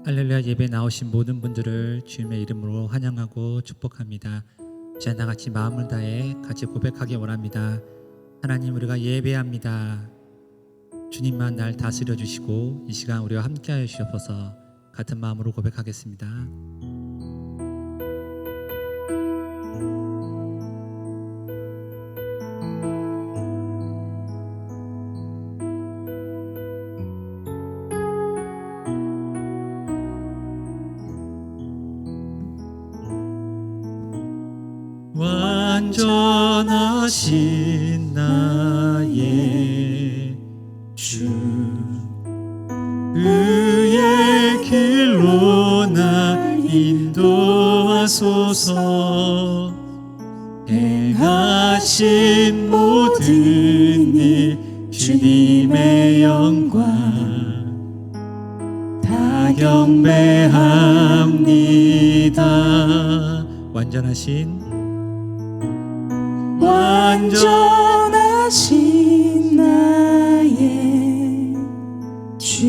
할렐루야. 예배 나오신 모든 분들을 주님의 이름으로 환영하고 축복합니다. 자, 나같이 마음을 다해 같이 고백하기 원합니다. 하나님, 우리가 예배합니다. 주님만 날 다스려 주시고 이 시간 우리와 함께 하여 주시옵소서. 같은 마음으로 고백하겠습니다. 완전하신 나의 주, 그의 길로 날 인도하소서. 행하신 모든 일 주님의 영광 다 경배합니다. 완전하신 나의 주,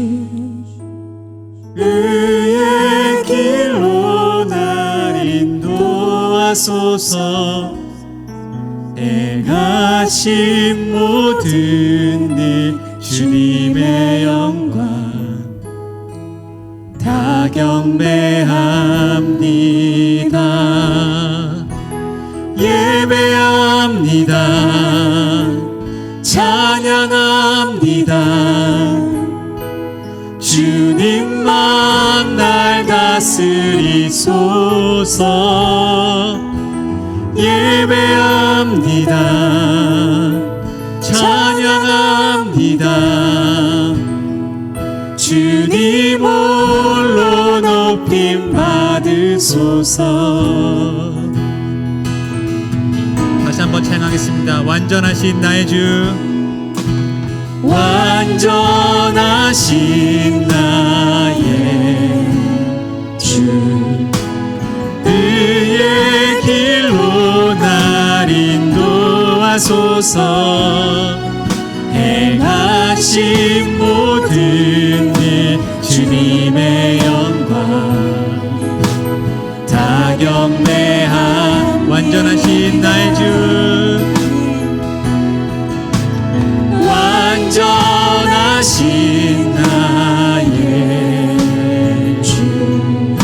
그의 길로 날 인도하소서. 행하신 모든 일 주님의 영광 다 경배합니다. 예배합니다. 찬양합니다. 주님만 날 다스리소서. 예배합니다. 찬양합니다. 주님 홀로 높임 받으소서. 다시 한번 찬양하겠습니다. 완전하신 나의 주, 완전하신 나의 주, 그의 길로 날 인도하소서. 행하신 모든 일 주님의 영광 다 경배한. 완전하신 나의 주, 완전하신 나의 주,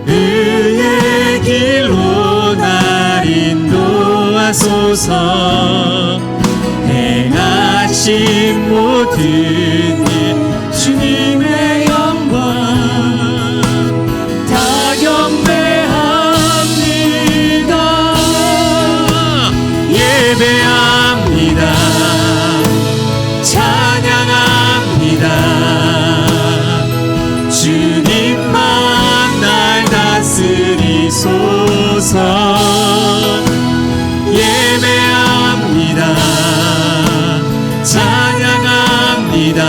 그의 길로 날 인도하소서. 행하신 모든 일 주님의 영광 다 경배합니다. 예배합니다. 찬양합니다. 주님만 날 다스리소서. 예배합니다. 찬양합니다.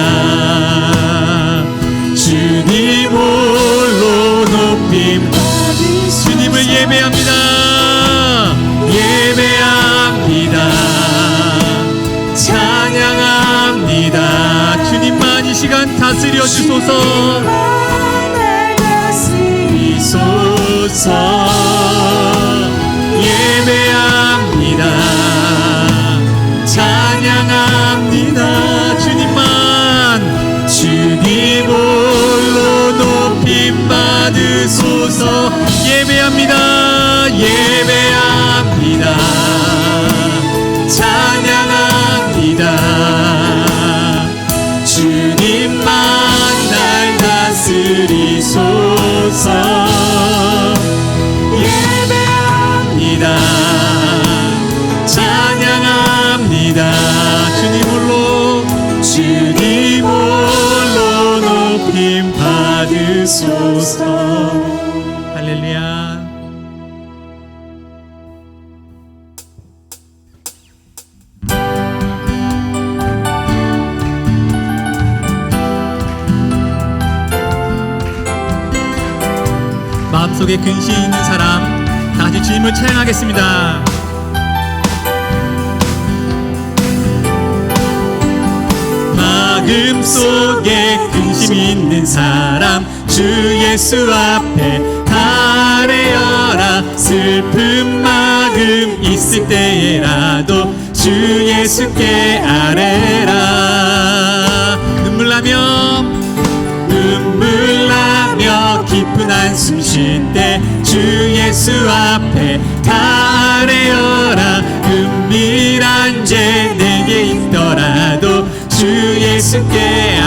주님 홀로 높임. 주님을 예배합니다. 예배합니다. 찬양합니다. 주님만 이 시간 다스려 주소서. 다스리소서. 예배합니다. 찬양합니다. 주님 홀로 높임 받으소서. 예배합니다. 예배합니다. 찬양합니다. 주님만 날 다스리소서. 예배합니다. 찬양합니다. 주님 홀로 높임 받으소서. 할렐루야. 마음속에 근심 있는 사람 다 같이 주님을 찬양하겠습니다. 마음속에 근심 있는 사람 주 예수 앞에 다 아뢰어라. 슬픈 마음 있을 때에라도 주 예수께 아뢰라. 눈물 나며 깊은 한숨 쉴 때 주 예수 앞에 다 아뢰어라. 은밀한 죄 내게 있더라도 주 예수께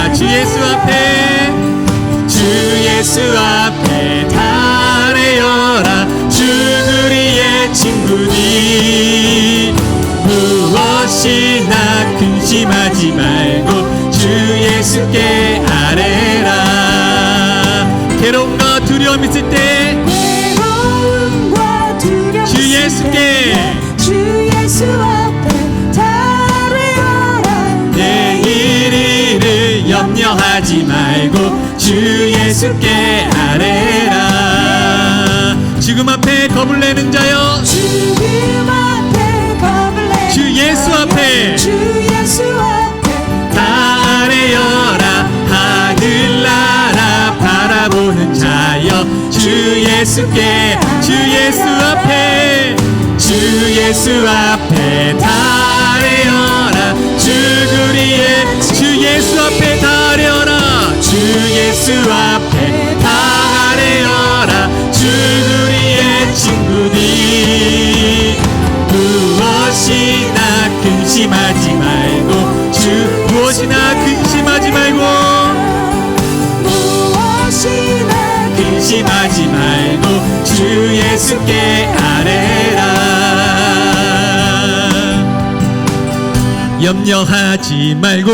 주 예수 앞에 다 아뢰어라. 주 우리의 친구니 무엇이나 근심하지 말고 주 예수께 아뢰라. 괴로움과 두려움 있을 때 주 예수 앞에 다 아뢰어라. 내일을 염려하지 말고 주 예수께 아뢰라. 지금 앞에 겁을 내는 자여 주 예수 앞에 다 아뢰어라. 하늘나라 바라보는 자여 주 예수 앞에 다 아뢰어라. 주 예수 앞에 다 아뢰어라. 주 예수 앞에 다 아뢰어라. 주 우리의 친구니 무엇이나 근심하지 말고 무엇이나 근심하지 말고 주 예수께 아뢰라. 염려하지 말고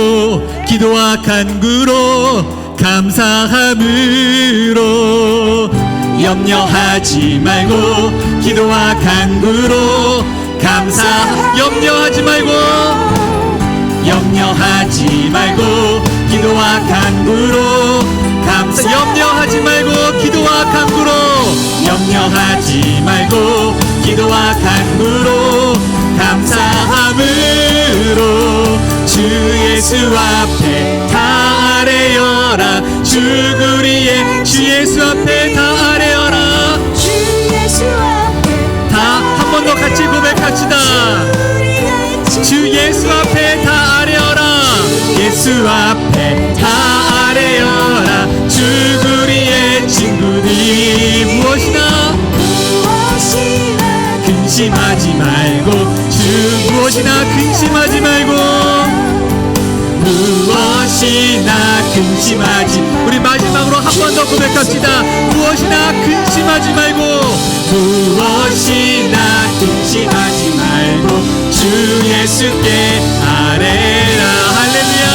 기도와 간구로 감사함으로. 염려하지 말고 기도와 간구로 염려하지 말고 기도와 간구로 염려하지 말고 기도와 간구로 감사함으로 주 예수 앞에 다 아뢰어라. 주 예수 앞에 다 아뢰어라. 다 한 번 더 같이 고백합시다. 주 예수 앞에 다 아뢰어라. 예수 앞에 다 아뢰어라. 주 우리의 친구니 무엇이나 근심하지 말고 우리 마지막으로 한 번 더 고백합시다. 무엇이나 근심하지 말고 주 예수께 아뢰라. 할렐루야.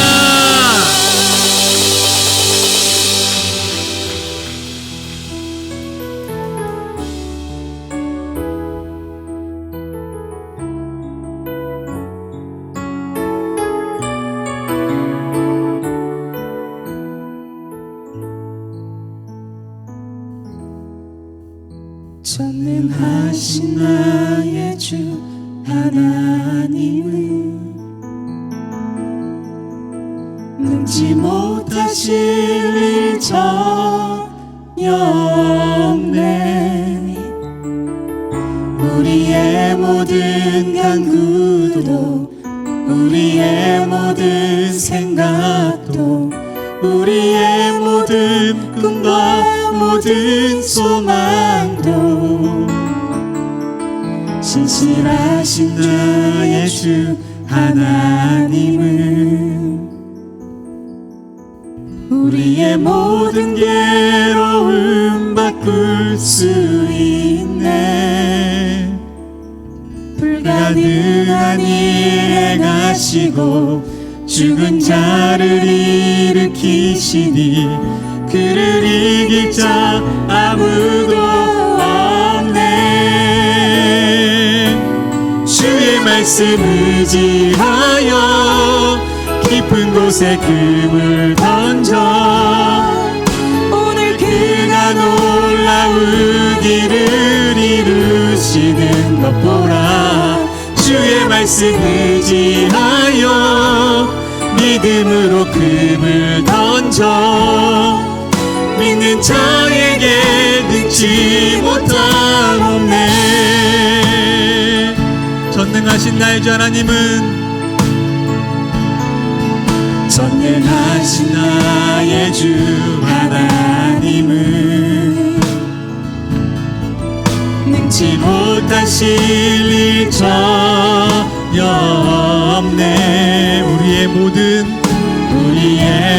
전능하신 나의 주 하나님은 능지 못하실 일 전혀 없네. 우리의 모든 간구도 우리의 모든 생각도 우리의 모든 꿈과 모든 소망도 신실하신 나의 주 하나님은 우리의 모든 괴로움 바꿀 수 있네. 불가능한 일 행하시고 죽은 자를 일으키시니 그를 이길 자 아무도 없네. 주의 말씀 의지하여 깊은 곳에 금을 던져 오늘 그가 놀라운 일을 이루시는 것 보라. 주의 말씀 의지하여 믿음으로 금을 던져 믿는 자에게 능치 못함없네. 전능하신 나의 주 하나님은 전능하신 나의 주 하나님은 능치 못하실 일 전혀 없네. 우리의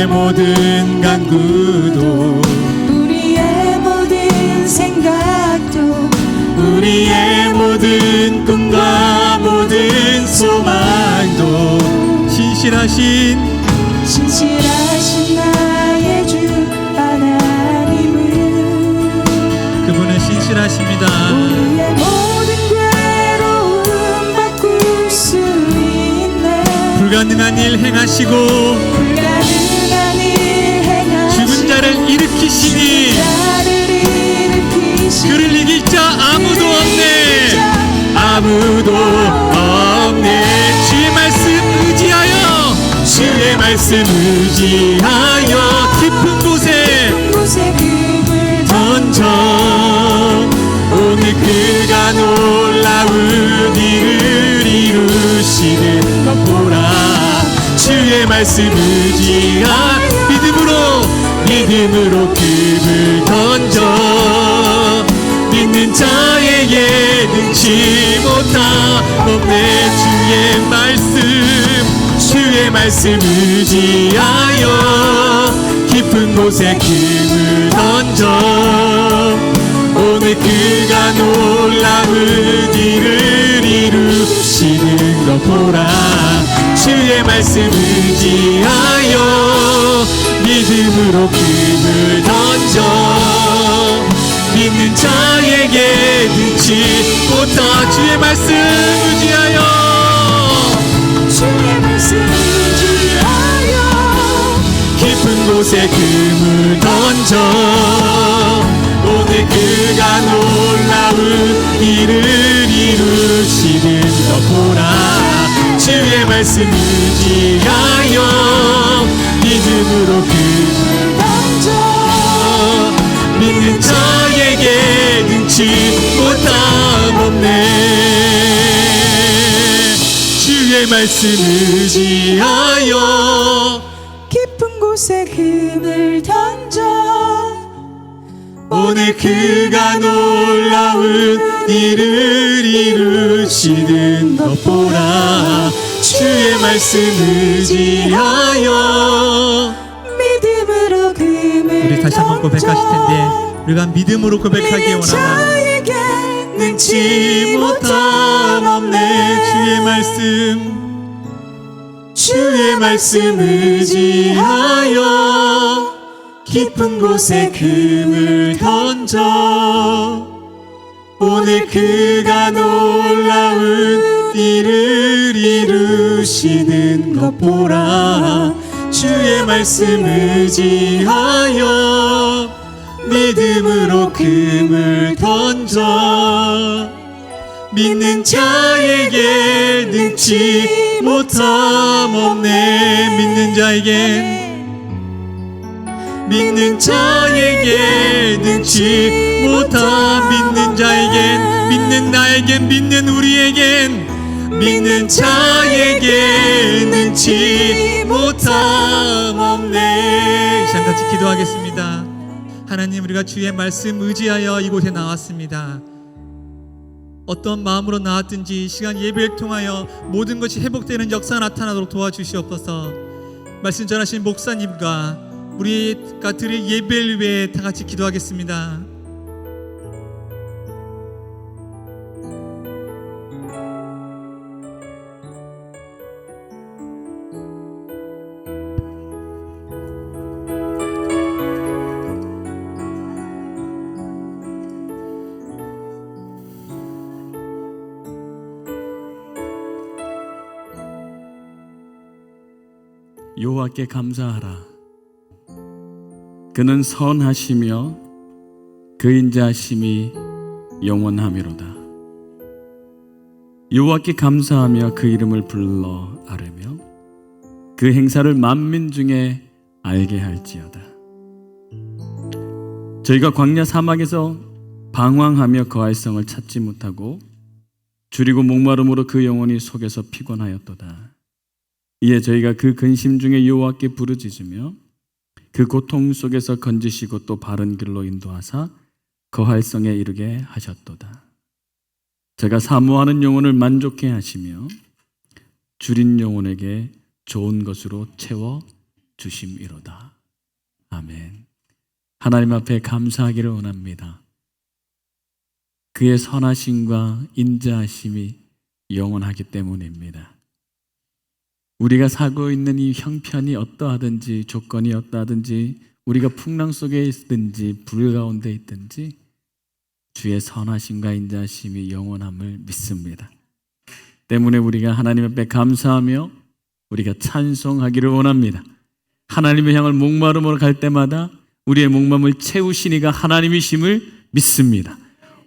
모든 간구도 우리의 모든 생각도 우리의 모든 꿈과 모든 소망도 신실하신 나의 주 하나님은 그분은 신실하십니다. 우리의 모든 괴로움 바꿀 수 있네. 불가능한 일 행하시고 불가능한 일 행하시고 죽은 자를 일으키시니 그를 이길 자 아무도 없네. 아무도 없네. 주의 말씀 의지하여 깊은 곳에 금을 던져 오늘 그가 놀라운 일을 이루시는 것 보라. 주의 말씀 의지하 믿음으로 금을 던져 믿는 자에게 능치 못함없네. 주의 말씀 의지하여 깊은 곳에 금을 던져 오늘 그가 놀라운 일을 이루시는 것 보라. 주의 말씀 의지하여 믿음으로 금을 던져 믿는 자에게 능치 못하. 주의 말씀 의지하여 주의 말씀 의지하여 깊은 곳에 금을 던져 오늘 그가 놀라운 일을 이루시는 것 보라. 주의 말씀 의지하여 믿음으로 금을 던져 믿는 자에게 능치 못함없네. 주의 말씀 의지하여 깊은 곳에 금을 던져 오늘 그가 놀라운 일을 이루시는 것 보라. 주의 말씀 의지하여 믿음으로 금을 우리 다시 한번 고백하실 텐데 우리가 믿음으로 고백하기에 믿는 원하나 자에게 능치 못함없네. 주의 말씀 의지하여 깊은 곳에 금을 던져 오늘 그가 놀라운 일을 이루시는 것 보라. 주의 말씀 의지하여 믿음으로 금을 던져 믿는 자에게 능치 못함없네. 믿는 자에게 능치 못함. 믿는 자에겐 믿는 나에겐 믿는 우리에겐 믿는 자에게 능치 못함없네. 이 시간 같이 기도하겠습니다. 하나님, 우리가 주의 말씀 의지하여 이곳에 나왔습니다. 어떤 마음으로 나왔든지 이 시간 예배를 통하여 모든 것이 회복되는 역사가 나타나도록 도와주시옵소서. 말씀 전하신 목사님과 우리가 드릴 예배를 위해 다 같이 기도하겠습니다. 여호와께 감사하라. 그는 선하시며 그 인자하심이 영원하미로다. 여호와께 감사하며 그 이름을 불러 아뢰며 그 행사를 만민 중에 알게 할지어다. 저희가 광야 사막에서 방황하며 거할 성을 찾지 못하고 줄이고 목마름으로 그 영혼이 속에서 피곤하였도다. 이에 저희가 그 근심 중에 여호와께 부르짖으며 그 고통 속에서 건지시고 또 바른 길로 인도하사 거할 성에 이르게 하셨도다. 제가 사모하는 영혼을 만족해 하시며 줄인 영혼에게 좋은 것으로 채워 주심이로다. 아멘. 하나님 앞에 감사하기를 원합니다. 그의 선하심과 인자하심이 영원하기 때문입니다. 우리가 살고 있는 이 형편이 어떠하든지 조건이 어떠하든지 우리가 풍랑 속에 있든지 불 가운데 있든지 주의 선하심과 인자하심이 영원함을 믿습니다. 때문에 우리가 하나님 앞에 감사하며 우리가 찬송하기를 원합니다. 하나님의 향을 목마름으로 갈 때마다 우리의 목마름을 채우시니가 하나님이심을 믿습니다.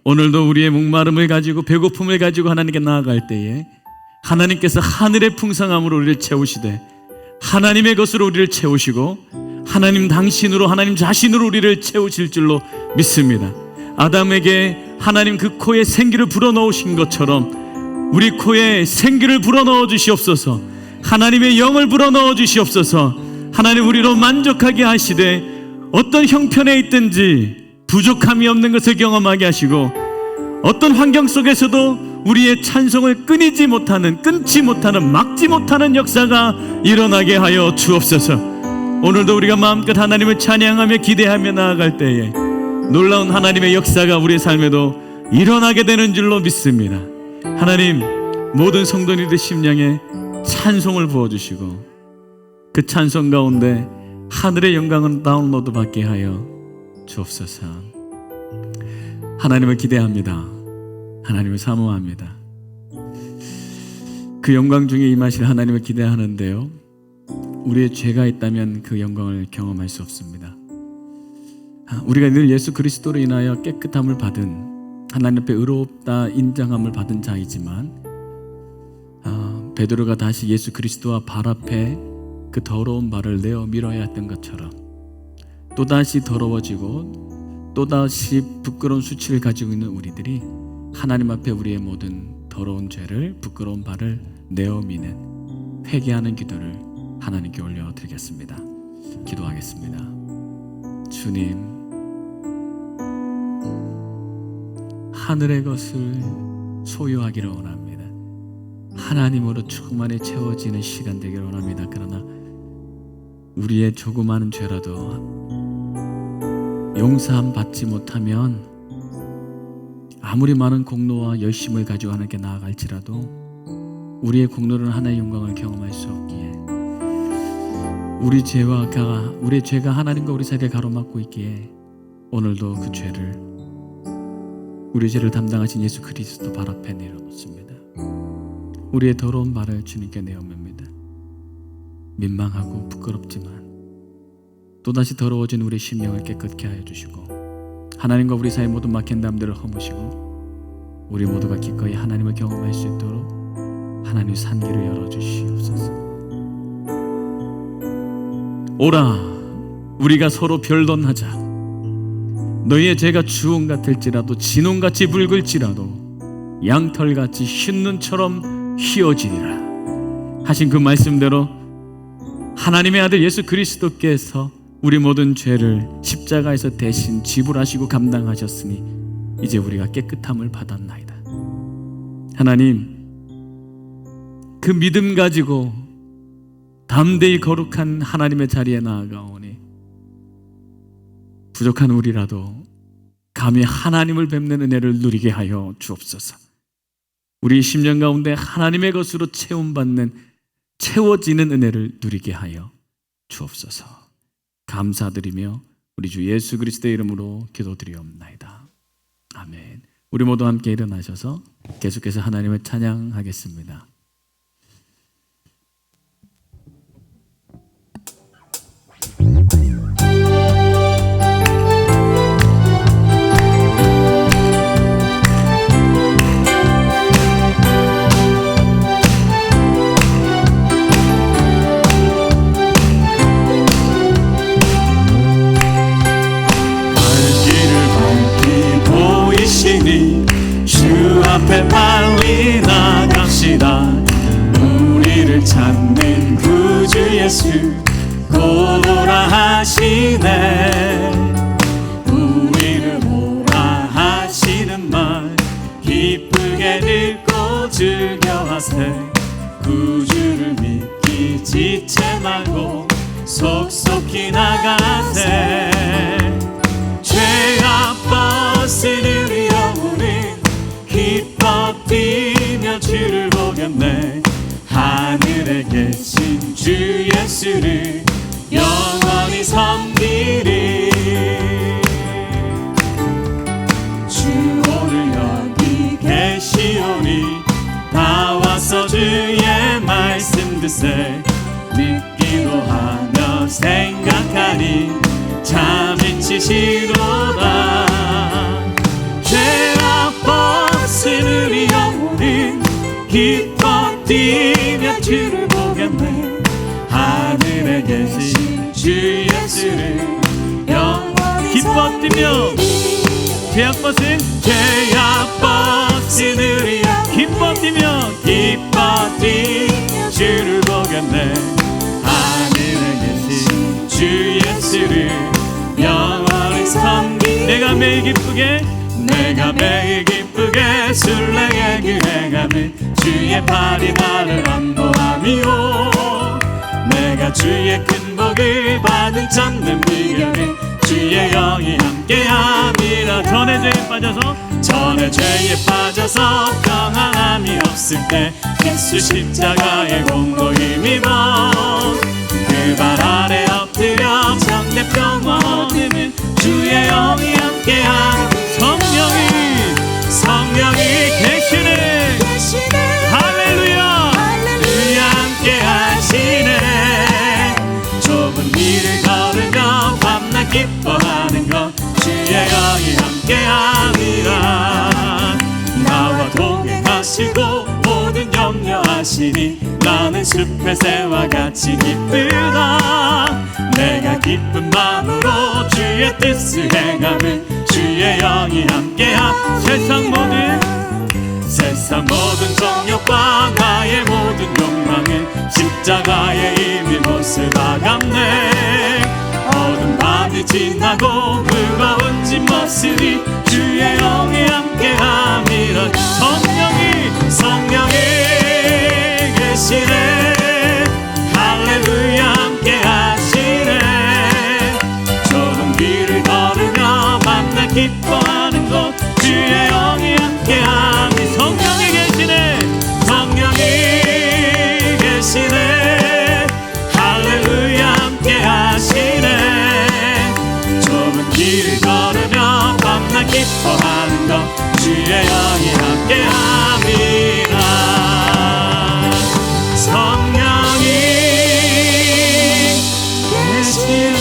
오늘도 우리의 목마름을 가지고 배고픔을 가지고 하나님께 나아갈 때에 하나님께서 하늘의 풍성함으로 우리를 채우시되 하나님의 것으로 우리를 채우시고 하나님 당신으로 하나님 자신으로 우리를 채우실 줄로 믿습니다. 아담에게 하나님 그 코에 생기를 불어넣으신 것처럼 우리 코에 생기를 불어넣어 주시옵소서. 하나님의 영을 불어넣어 주시옵소서. 하나님 우리로 만족하게 하시되 어떤 형편에 있든지 부족함이 없는 것을 경험하게 하시고 어떤 환경 속에서도 우리의 찬송을 끊지 못하는 막지 못하는 역사가 일어나게 하여 주옵소서. 오늘도 우리가 마음껏 하나님을 찬양하며 기대하며 나아갈 때에 놀라운 하나님의 역사가 우리의 삶에도 일어나게 되는 줄로 믿습니다. 하나님 모든 성도님들 심령에 찬송을 부어주시고 그 찬송 가운데 하늘의 영광은 다운로드 받게 하여 주옵소서. 하나님을 기대합니다. 하나님을 사모합니다. 그 영광 중에 임하실 하나님을 기대하는데요, 우리의 죄가 있다면 그 영광을 경험할 수 없습니다. 우리가 늘 예수 그리스도로 인하여 깨끗함을 받은 하나님 앞에 의롭다 인정함을 받은 자이지만 베드로가 다시 예수 그리스도와 발 앞에 그 더러운 발을 내어 밀어야 했던 것처럼 또다시 더러워지고 또다시 부끄러운 수치를 가지고 있는 우리들이 하나님 앞에 우리의 모든 더러운 죄를 부끄러운 발을 내어 미는 회개하는 기도를 하나님께 올려드리겠습니다. 기도하겠습니다. 주님, 하늘의 것을 소유하기를 원합니다. 하나님으로 충만히 채워지는 시간 되기를 원합니다. 그러나 우리의 조그마한 죄라도 용서함 받지 못하면 아무리 많은 공로와 열심을 가지고 하나님께 나아갈지라도 우리의 공로는 하나의 영광을 경험할 수 없기에 우리의 죄가 하나님과 우리 사이를 가로막고 있기에 오늘도 그 죄를 우리의 죄를 담당하신 예수 그리스도 발 앞에 내려놓습니다. 우리의 더러운 발을 주님께 내어뭅니다. 민망하고 부끄럽지만 또다시 더러워진 우리의 심령을 깨끗게 하여 주시고 하나님과 우리 사이 모든 막힌 담들을 허무시고 우리 모두가 기꺼이 하나님을 경험할 수 있도록 하나님의 산길을 열어주시옵소서. 오라 우리가 서로 변론하자. 너희의 죄가 주홍 같을지라도 진홍같이 붉을지라도 양털같이 흰 눈처럼 희어지리라 하신 그 말씀대로 하나님의 아들 예수 그리스도께서 우리 모든 죄를 십자가에서 대신 지불하시고 감당하셨으니 이제 우리가 깨끗함을 받았나이다. 하나님, 그 믿음 가지고 담대히 거룩한 하나님의 자리에 나아가오니 부족한 우리라도 감히 하나님을 뵙는 은혜를 누리게 하여 주옵소서. 우리 심령 가운데 하나님의 것으로 채워지는 은혜를 누리게 하여 주옵소서. 감사드리며 우리 주 예수 그리스도의 이름으로 기도드리옵나이다. 아멘. 우리 모두 함께 일어나셔서 계속해서 하나님을 찬양하겠습니다. 갈 앞에 빨리 나갑시다. 우리를 찾는 구주 예수 곧 오라 하시네. 우리를 오라 하시는 말 기쁘게 듣고 즐겨하세. 구주를 믿기 지체 말고 속속히 나가세. 죄악 벗은 우리 영혼은 기뻐 뛰며 주를 보겠네. 하늘에 계신 주 예수를 영원히 섬기리. 주 오늘 여기 계시오니 나와서 주의 말씀 듣세. 믿기도 하며 생각하니 참 지치시도다. 죄악 벗은 우리 영혼은 기뻐 뛰며 주를 보겠네. 하늘에 계신 주 예수를 영원히 기뻐 뛰며 죄악 벗은 우리 기뻐 뛰며 주를 보겠네. 하늘에 계신 주 예수를 영원히 섬기. 내가 매일 기쁘게 술래의 길에 가는 주의 팔이 나를 안보함이요. 내가 주의 큰 복을 받은 참된 비결은 주의 영이 함께함이라. 전에 죄에 빠져서 평안함이 없을 때 예수 십자가의 공로 힘입어 그 발 아래 엎드려 참된 평화 얻으면 주의 영이 함께함. 성령이 계시네. 할렐루야. 주의 함께 하시네. 좁은 길을 걸으며 밤낮 기뻐하는 것 주의 영이 함께 함이라. 나와 동행하시고 모든 염려하시니 나는 숲의 새와 같이 기쁘다. 내가 기쁜 마음으로 주의 뜻을 행하면 주의 영이 함께함. 세상 모든 정욕과 나의 모든 욕망은 십자가의 이미 못을 박았네. 어두운 밤이 지나고 무거운 짐 없으니 주의 영이 함께함이라. 성령이 계시네. 할렐루야. 함께 하시네. 좁은 길을 걸으며 만나 기뻐하는 것 주의 영이 함께하니. 성령이 계시네. 할렐루야. 함께 하시네. 좁은 길을 걸으며 밤낮 기뻐하는 것 주의 영이 함께함이라. 성령이 계시네.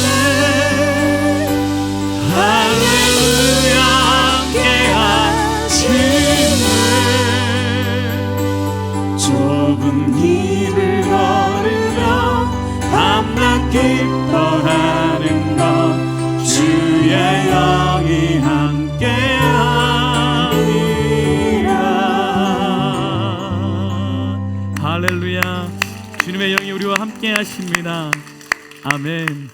할렐루야. 함께 하시네. 좁은 길을 걸으며 밤낮 기뻐하는 것 주의 영이 함께함이라. 할렐루야. 주님의 영이 우리와 함께 하십니다. 아멘.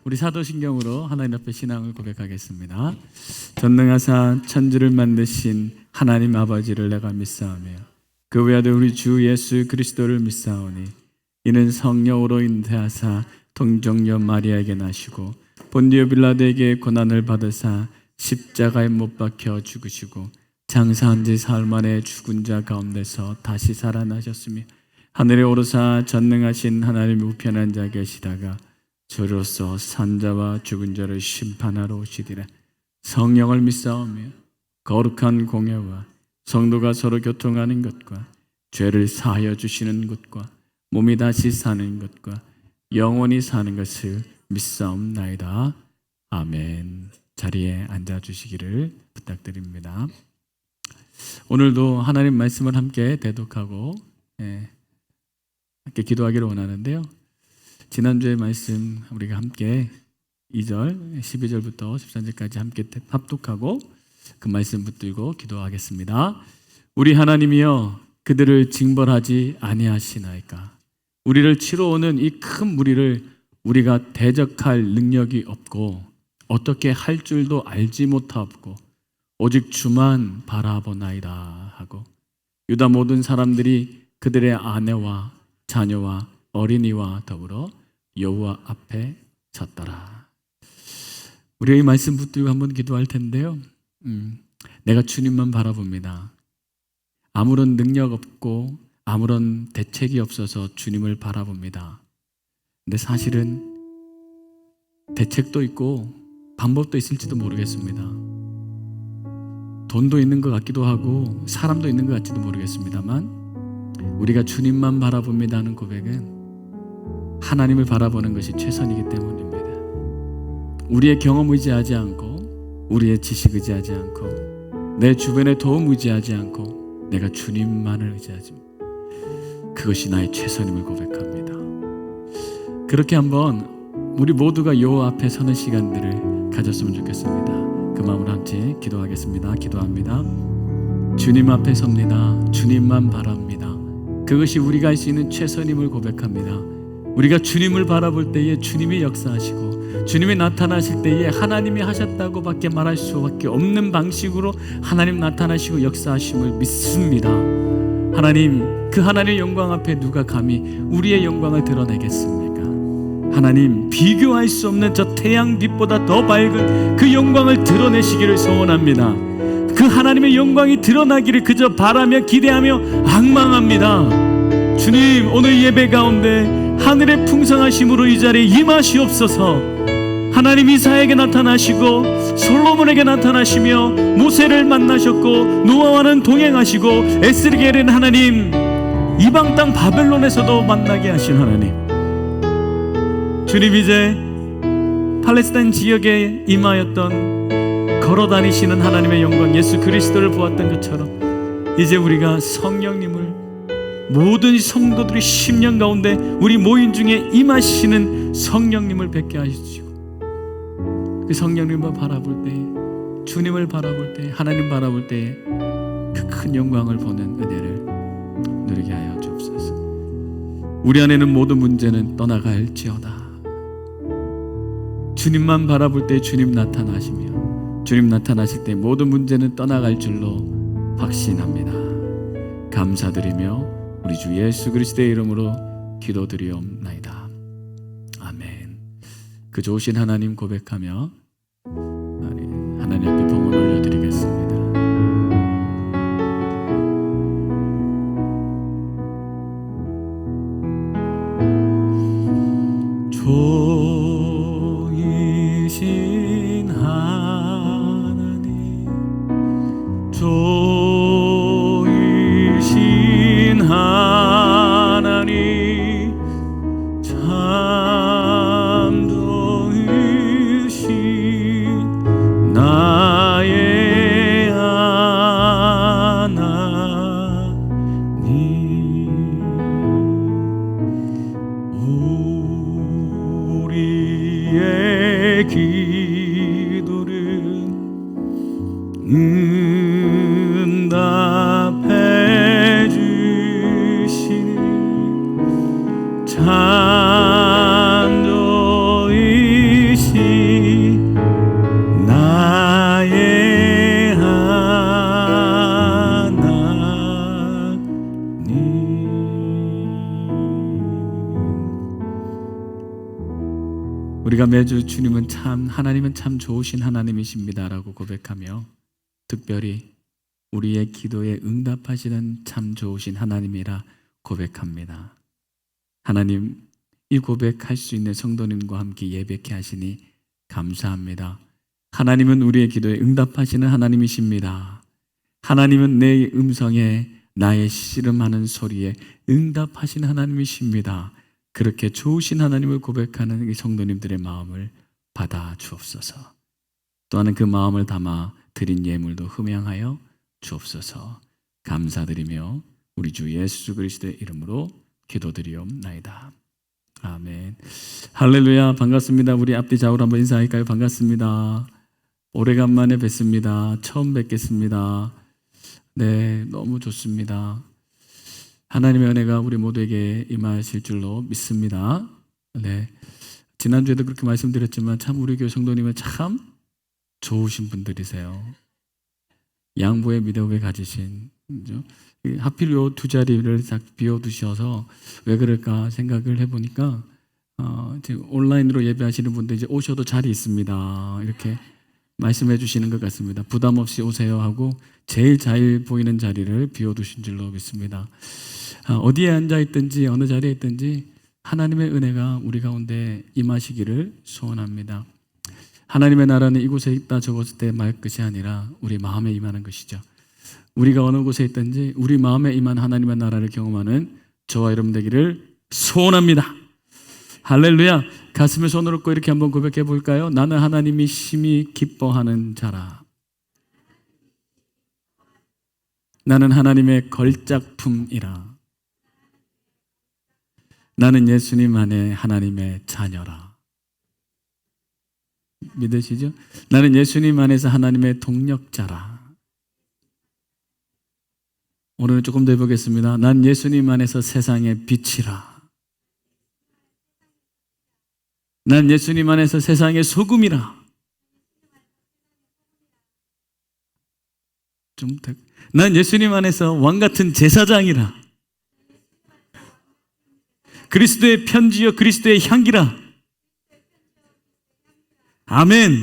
우리 사도신경으로 하나님 앞에 신앙을 고백하겠습니다. 전능하사 천지를 만드신 하나님 아버지를 내가 믿사오며 그 외아들 우리 주 예수 그리스도를 믿사오니 이는 성령으로 잉태하사 동정녀 마리아에게 나시고 본디오 빌라도에게 고난을 받으사 십자가에 못 박혀 죽으시고 장사한 지 사흘 만에 죽은 자 가운데서 다시 살아나셨으며 하늘에 오르사 전능하신 하나님의 우편한 자 계시다가 저로서 산자와 죽은 자를 심판하러 오시리라. 성령을 믿사오며 거룩한 공예와 성도가 서로 교통하는 것과 죄를 사하여 주시는 것과 몸이 다시 사는 것과 영원히 사는 것을 믿사옵나이다. 아멘. 자리에 앉아주시기를 부탁드립니다. 오늘도 하나님 말씀을 함께 대독하고 함께 기도하기를 원하는데요. 지난주의 말씀 우리가 함께 2절, 12절부터 13절까지 함께 합독하고 그 말씀 붙들고 기도하겠습니다. 우리 하나님이여 그들을 징벌하지 아니하시나이까. 우리를 치러 오는 이 큰 무리를 우리가 대적할 능력이 없고 어떻게 할 줄도 알지 못하고 오직 주만 바라보나이다 하고 유다 모든 사람들이 그들의 아내와 자녀와 어린이와 더불어 여호와 앞에 섰더라. 우리가 이 말씀 붙들고 한번 기도할 텐데요. 내가 주님만 바라봅니다. 아무런 능력 없고 아무런 대책이 없어서 주님을 바라봅니다. 근데 사실은 대책도 있고 방법도 있을지도 모르겠습니다. 돈도 있는 것 같기도 하고 사람도 있는 것 같지도 모르겠습니다만 우리가 주님만 바라봅니다 하는 고백은 하나님을 바라보는 것이 최선이기 때문입니다. 우리의 경험 의지하지 않고 우리의 지식 의지하지 않고 내 주변의 도움 의지하지 않고 내가 주님만을 의지하지, 그것이 나의 최선임을 고백합니다. 그렇게 한번 우리 모두가 여호와 앞에 서는 시간들을 가졌으면 좋겠습니다. 그 마음으로 함께 기도하겠습니다. 기도합니다. 주님 앞에 섭니다. 주님만 바랍니다. 그것이 우리가 할 수 있는 최선임을 고백합니다. 우리가 주님을 바라볼 때에 주님이 역사하시고 주님이 나타나실 때에 하나님이 하셨다고 밖에 말할 수밖에 없는 방식으로 하나님 나타나시고 역사하심을 믿습니다. 하나님, 그 하나님의 영광 앞에 누가 감히 우리의 영광을 드러내겠습니까? 하나님, 비교할 수 없는 저 태양빛보다 더 밝은 그 영광을 드러내시기를 소원합니다. 그 하나님의 영광이 드러나기를 그저 바라며 기대하며 앙망합니다. 주님, 오늘 예배 가운데 하늘의 풍성하심으로 이 자리에 임하시옵소서. 하나님 이사에게 나타나시고 솔로몬에게 나타나시며 모세를 만나셨고 노아와는 동행하시고 에스겔은 하나님 이방 땅 바벨론에서도 만나게 하신 하나님, 주님 이제 팔레스타인 지역에 임하였던 걸어다니시는 하나님의 영광 예수 그리스도를 보았던 것처럼 이제 우리가 성령님을 모든 성도들이 10년 가운데 우리 모임 중에 임하시는 성령님을 뵙게 하시고 그 성령님을 바라볼 때, 주님을 바라볼 때, 하나님 바라볼 때 그 큰 영광을 보는 은혜를 누리게 하여 주옵소서. 우리 안에는 모든 문제는 떠나갈지어다. 주님만 바라볼 때 주님 나타나시며 주님 나타나실 때 모든 문제는 떠나갈 줄로 확신합니다. 감사드리며 우리 주 예수 그리스도의 이름으로 기도드리옵나이다. 아멘. 그 좋으신 하나님 고백하며 하나님 앞에 봉헌 올려드리겠습니다. 좋으신 하나님, 좋으신 하나님, 참 좋으신 나의 하나님, 우리의 기도를 응답해 주시니 참 좋으신 나의 하나님. 우리가 매주 주님은 참, 하나님은 참 좋으신 하나님이십니다라고 고백하며 특별히 우리의 기도에 응답하시는 참 좋으신 하나님이라 고백합니다. 하나님, 이 고백할 수 있는 성도님과 함께 예배케 하시니 감사합니다. 하나님은 우리의 기도에 응답하시는 하나님이십니다. 하나님은 내 음성에, 나의 씨름하는 소리에 응답하시는 하나님이십니다. 그렇게 좋으신 하나님을 고백하는 이 성도님들의 마음을 받아 주옵소서. 또한 그 마음을 담아 드린 예물도 흠양하여 주옵소서. 감사드리며 우리 주 예수 그리스도의 이름으로 기도드리옵나이다. 아멘. 할렐루야. 반갑습니다. 우리 앞뒤 좌우로 한번 인사할까요? 반갑습니다. 오래간만에 뵙습니다. 처음 뵙겠습니다. 네, 너무 좋습니다. 하나님의 은혜가 우리 모두에게 임하실 줄로 믿습니다. 네, 지난주에도 그렇게 말씀드렸지만 참 우리 교회 성도님은 참 좋으신 분들이세요. 양보의 믿음을 가지신, 그죠? 하필 요 두 자리를 딱 비워두셔서 왜 그럴까 생각을 해보니까 지금 온라인으로 예배하시는 분들 이제 오셔도 자리 있습니다. 이렇게 말씀해 주시는 것 같습니다. 부담 없이 오세요 하고 제일 잘 보이는 자리를 비워두신 줄로 믿습니다. 어디에 앉아 있든지 어느 자리에 있든지 하나님의 은혜가 우리 가운데 임하시기를 소원합니다. 하나님의 나라는 이곳에 있다 저곳에 때 말 것이 아니라 우리 마음에 임하는 것이죠. 우리가 어느 곳에 있든지 우리 마음에 임한 하나님의 나라를 경험하는 저와 여러분 되기를 소원합니다. 할렐루야. 가슴에 손을 얹고 이렇게 한번 고백해 볼까요? 나는 하나님이 심히 기뻐하는 자라. 나는 하나님의 걸작품이라. 나는 예수님 안에 하나님의 자녀라. 믿으시죠? 나는 예수님 안에서 하나님의 동력자라. 오늘은 조금 더 해보겠습니다. 난 예수님 안에서 세상의 빛이라. 난 예수님 안에서 세상의 소금이라. 난 예수님 안에서 왕같은 제사장이라. 그리스도의 편지여 그리스도의 향기라. 아멘.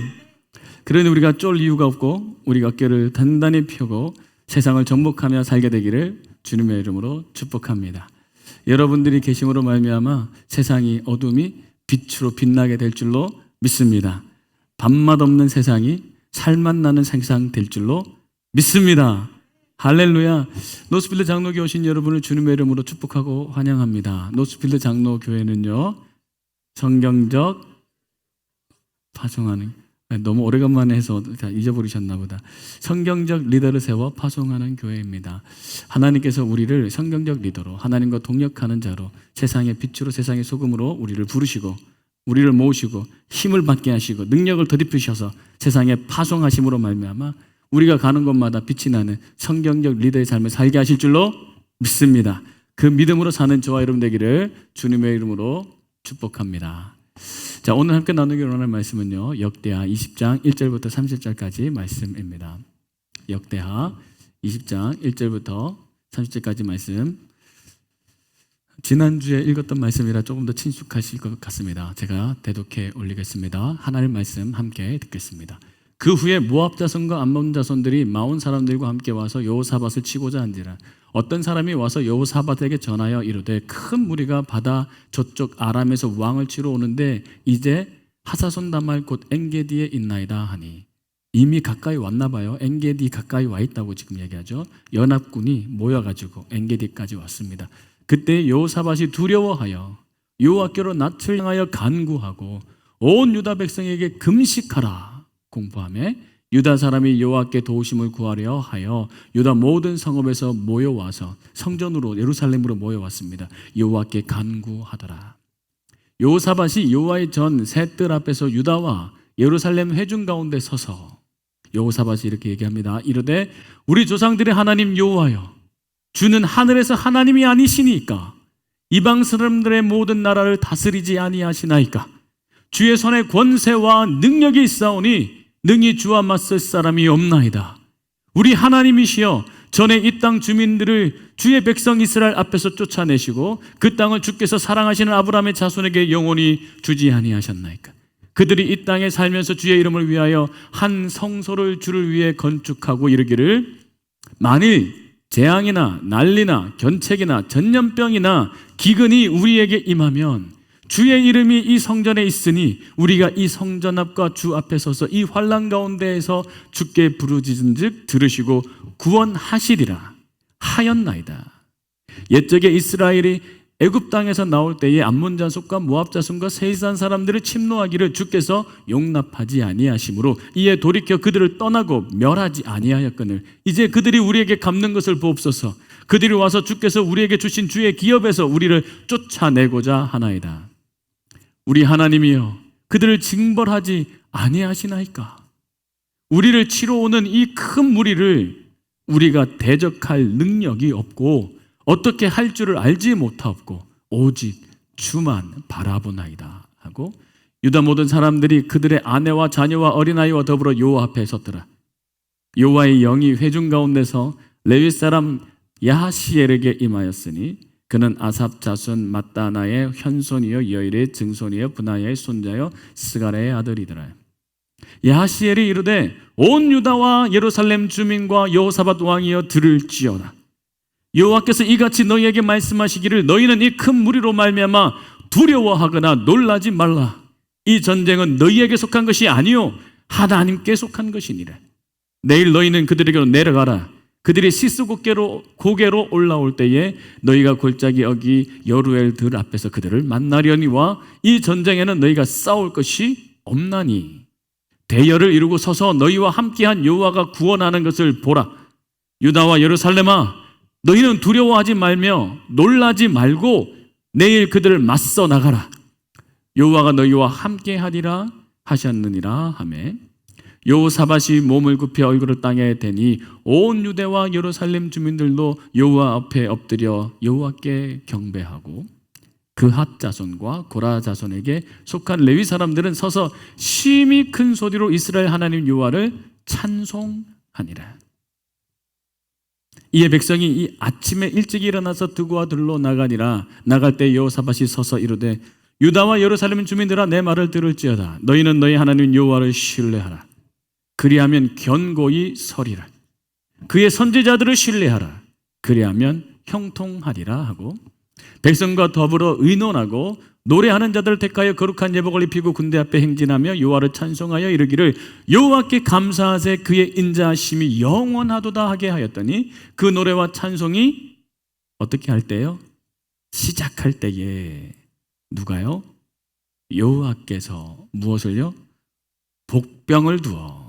그러니 우리가 쫄 이유가 없고 우리가 어깨를 단단히 펴고 세상을 정복하며 살게 되기를 주님의 이름으로 축복합니다. 여러분들이 계심으로 말미암아 세상이 어둠이 빛으로 빛나게 될 줄로 믿습니다. 밤맛 없는 세상이 살맛 나는 세상 될 줄로 믿습니다. 할렐루야. 노스필드 장로교회 오신 여러분을 주님의 이름으로 축복하고 환영합니다. 노스필드 장로교회는요, 성경적 파송하는, 너무 오래간만에 해서 다 잊어버리셨나 보다. 성경적 리더를 세워 파송하는 교회입니다. 하나님께서 우리를 성경적 리더로, 하나님과 동역하는 자로, 세상의 빛으로 세상의 소금으로 우리를 부르시고 우리를 모으시고 힘을 받게 하시고 능력을 덧입히셔서 세상에 파송하심으로 말미암아 우리가 가는 곳마다 빛이 나는 성경적 리더의 삶을 살게 하실 줄로 믿습니다. 그 믿음으로 사는 저와 여러분 되기를 주님의 이름으로 축복합니다. 자, 오늘 함께 나누기로 하는 말씀은요, 역대하 20장 1절부터 30절까지 말씀입니다. 역대하 20장 1절부터 30절까지 말씀. 지난주에 읽었던 말씀이라 조금 더 친숙하실 것 같습니다. 제가 대독해 올리겠습니다. 하나님 말씀 함께 듣겠습니다. 그 후에 모압 자손과 암몬 자손들이 마온 사람들과 함께 와서 여호사밧을 치고자 한지라. 어떤 사람이 와서 여호사밧에게 전하여 이르되 큰 무리가 바다 저쪽 아람에서 왕을 치러 오는데 이제 하사손 다말 곧 엔게디에 있나이다 하니. 이미 가까이 왔나 봐요. 엔게디 가까이 와 있다고 지금 얘기하죠. 연합군이 모여가지고 엔게디까지 왔습니다. 그때 여호사밧이 두려워하여 여호와께로 낯을 향하여 간구하고 온 유다 백성에게 금식하라 공포하며 유다 사람이 여호와께 도우심을 구하려 하여 유다 모든 성읍에서 모여와서 성전으로 예루살렘으로 모여왔습니다. 여호와께 간구하더라. 여호사밧이 여호와의 전 셋들 앞에서 유다와 예루살렘 회중 가운데 서서 여호사밧이 이렇게 얘기합니다. 이르되 우리 조상들의 하나님 여호와여, 주는 하늘에서 하나님이 아니시니까 이방 사람들의 모든 나라를 다스리지 아니하시나이까. 주의 손에 권세와 능력이 있사오니 능히 주와 맞설 사람이 없나이다. 우리 하나님이시여, 전에 이 땅 주민들을 주의 백성 이스라엘 앞에서 쫓아내시고 그 땅을 주께서 사랑하시는 아브라함의 자손에게 영원히 주지 아니하셨나이까. 그들이 이 땅에 살면서 주의 이름을 위하여 한 성소를 주를 위해 건축하고 이르기를 만일 재앙이나 난리나 견책이나 전염병이나 기근이 우리에게 임하면 주의 이름이 이 성전에 있으니 우리가 이 성전 앞과 주 앞에 서서 이 환난 가운데에서 주께 부르짖은즉 들으시고 구원하시리라 하였나이다. 옛적에 이스라엘이 애굽 땅에서 나올 때에 암몬 자손과 모압 자손과 세이산 사람들을 침노하기를 주께서 용납하지 아니하심으로 이에 돌이켜 그들을 떠나고 멸하지 아니하였거늘 이제 그들이 우리에게 갚는 것을 보옵소서. 그들이 와서 주께서 우리에게 주신 주의 기업에서 우리를 쫓아내고자 하나이다. 우리 하나님이여, 그들을 징벌하지 아니하시나이까. 우리를 치러 오는 이 큰 무리를 우리가 대적할 능력이 없고 어떻게 할 줄을 알지 못하옵고 오직 주만 바라보나이다 하고 유다 모든 사람들이 그들의 아내와 자녀와 어린아이와 더불어 여호와 앞에 섰더라. 여호와의 영이 회중 가운데서 레위 사람 야하시엘에게 임하였으니 그는 아삽 자손 mat다나의 현손이요 여일의 증손이요 브나야의 손자요 스가랴의 아들이더라. 야하시엘이 이르되 온 유다와 예루살렘 주민과 여호사밧 왕이여 들을지어다. 여호와께서 이같이 너희에게 말씀하시기를 너희는 이 큰 무리로 말미암아 두려워하거나 놀라지 말라. 이 전쟁은 너희에게 속한 것이 아니요 하나님께 속한 것이니라. 내일 너희는 그들에게로 내려가라. 그들이 시스 고개로 올라올 때에 너희가 골짜기 어기 여루엘 들 앞에서 그들을 만나려니와 이 전쟁에는 너희가 싸울 것이 없나니 대열을 이루고 서서 너희와 함께한 여호와가 구원하는 것을 보라. 유다와 예루살렘아 너희는 두려워하지 말며 놀라지 말고 내일 그들을 맞서 나가라. 여호와가 너희와 함께하리라 하셨느니라 하매 여호사밧이 몸을 굽혀 얼굴을 땅에 대니 온 유대와 예루살렘 주민들도 여호와 앞에 엎드려 여호와께 경배하고 그핫 자손과 고라 자손에게 속한 레위 사람들은 서서 심히 큰 소리로 이스라엘 하나님 여호와를 찬송하니라. 이에 백성이 이 아침에 일찍 일어나서 드고와 들로 나가니라. 나갈 때 여호사밧이 서서 이르되 유다와 예루살렘 주민들아 내 말을 들을지어다. 너희는 너희 하나님 여호와를 신뢰하라. 그리하면 견고히 서리라. 그의 선지자들을 신뢰하라. 그리하면 형통하리라 하고 백성과 더불어 의논하고 노래하는 자들을 택하여 거룩한 예복을 입히고 군대 앞에 행진하며 여호와를 찬송하여 이르기를 여호와께 감사하세 그의 인자하심이 영원하도다 하게 하였더니 그 노래와 찬송이 어떻게 할 때요? 시작할 때에 누가요? 여호와께서 무엇을요? 복병을 두어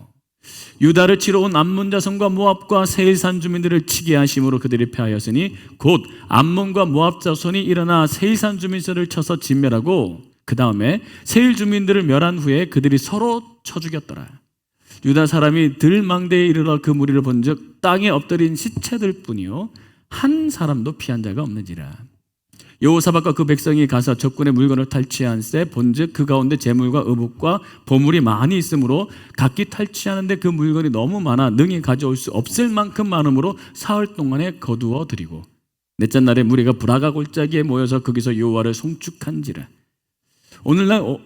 유다를 치러 온 암몬 자손과 모압과 세일산 주민들을 치게 하심으로 그들이 패하였으니 곧 암몬과 모압 자손이 일어나 세일산 주민들을 쳐서 진멸하고 그 다음에 세일 주민들을 멸한 후에 그들이 서로 쳐 죽였더라. 유다 사람이 들망대에 이르러 그 무리를 본즉 땅에 엎드린 시체들 뿐이요 한 사람도 피한 자가 없는지라. 여호사밧과 그 백성이 가서 적군의 물건을 탈취한새 본즉 그 가운데 재물과 의복과 보물이 많이 있으므로 각기 탈취하는데 그 물건이 너무 많아 능히 가져올 수 없을 만큼 많으므로 사흘 동안에 거두어 드리고 넷째 날에 무리가 브라가 골짜기에 모여서 거기서 여호와를 송축한지라.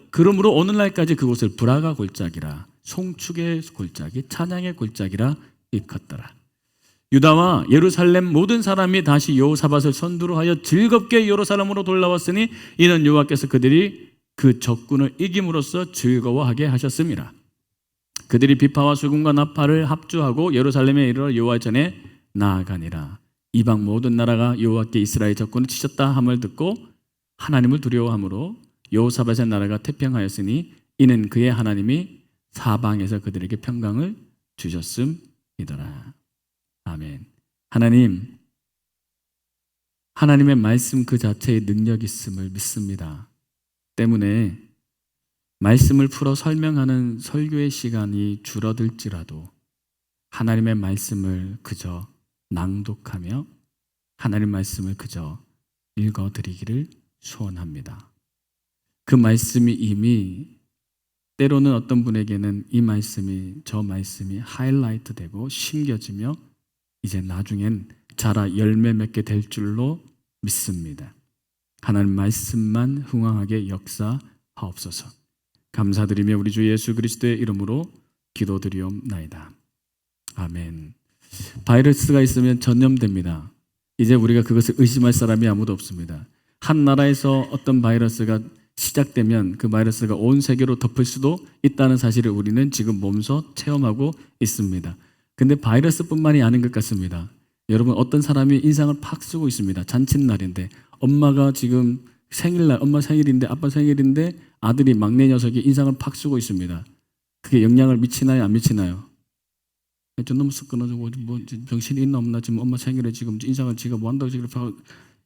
그러므로 오늘날까지 그곳을 브라가 골짜기라 송축의 골짜기 찬양의 골짜기라 일컫더라. 유다와 예루살렘 모든 사람이 다시 여호사밧을 선두로 하여 즐겁게 예루살렘으로 돌아왔으니 이는 여호와께서 그들이 그 적군을 이김으로써 즐거워하게 하셨습니다. 그들이 비파와 수금과 나팔을 합주하고 예루살렘에 이르러 여호와 전에 나아가니라. 이방 모든 나라가 여호와께 이스라엘 적군을 치셨다 함을 듣고 하나님을 두려워함으로 여호사밧의 나라가 태평하였으니 이는 그의 하나님이 사방에서 그들에게 평강을 주셨음이더라. 아멘. 하나님의 말씀 그 자체의 능력이 있음을 믿습니다. 때문에 말씀을 풀어 설명하는 설교의 시간이 줄어들지라도 하나님의 말씀을 그저 낭독하며 하나님 말씀을 그저 읽어드리기를 소원합니다. 그 말씀이 이미 때로는 어떤 분에게는 저 말씀이 하이라이트 되고 심겨지며 이제 나중엔 자라 열매 맺게 될 줄로 믿습니다. 하나님 말씀만 흥왕하게 역사하옵소서. 감사드리며 우리 주 예수 그리스도의 이름으로 기도드리옵나이다. 아멘. 바이러스가 있으면 전염됩니다. 이제 우리가 그것을 의심할 사람이 아무도 없습니다. 한 나라에서 어떤 바이러스가 시작되면 그 바이러스가 온 세계로 덮을 수도 있다는 사실을 우리는 지금 몸소 체험하고 있습니다. 근데 바이러스뿐만이 아닌 것 같습니다. 여러분 어떤 사람이 인상을 팍 쓰고 있습니다. 잔칫날인데 엄마가 지금 생일날 엄마 생일인데 아빠 생일인데 아들이 막내 녀석이 인상을 팍 쓰고 있습니다. 그게 영향을 미치나요 안 미치나요? 좀 너무 습관하고 뭐 정신이 있나 없나 지금 엄마 생일에 지금 인상을 지가 뭐 한다고 지금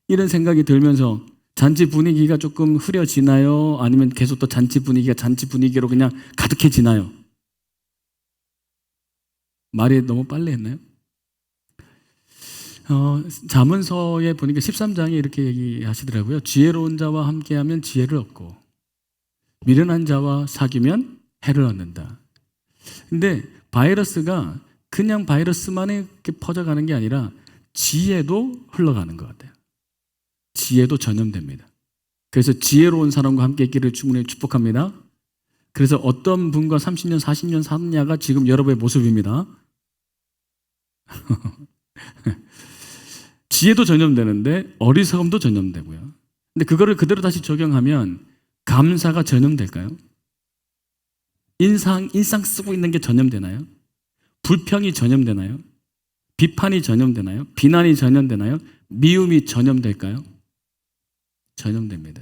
이런 생각이 들면서 잔치 분위기가 조금 흐려지나요? 아니면 계속 또 잔치 분위기가 잔치 분위기로 그냥 가득해지나요? 말이 너무 빨리 했나요? 잠언서에 보니까 13장에 이렇게 얘기하시더라고요. 지혜로운 자와 함께하면 지혜를 얻고 미련한 자와 사귀면 해를 얻는다. 근데 바이러스가 그냥 바이러스만 이렇게 퍼져가는 게 아니라 지혜도 흘러가는 것 같아요. 지혜도 전염됩니다. 그래서 지혜로운 사람과 함께 있기를 충분히 축복합니다. 그래서 어떤 분과 30년, 40년 사느냐가 지금 여러분의 모습입니다. 지혜도 전염되는데 어리석음도 전염되고요. 근데 그거를 그대로 다시 적용하면 감사가 전염될까요? 인상 쓰고 있는 게 전염되나요? 불평이 전염되나요? 비판이 전염되나요? 비난이 전염되나요? 미움이 전염될까요? 전염됩니다.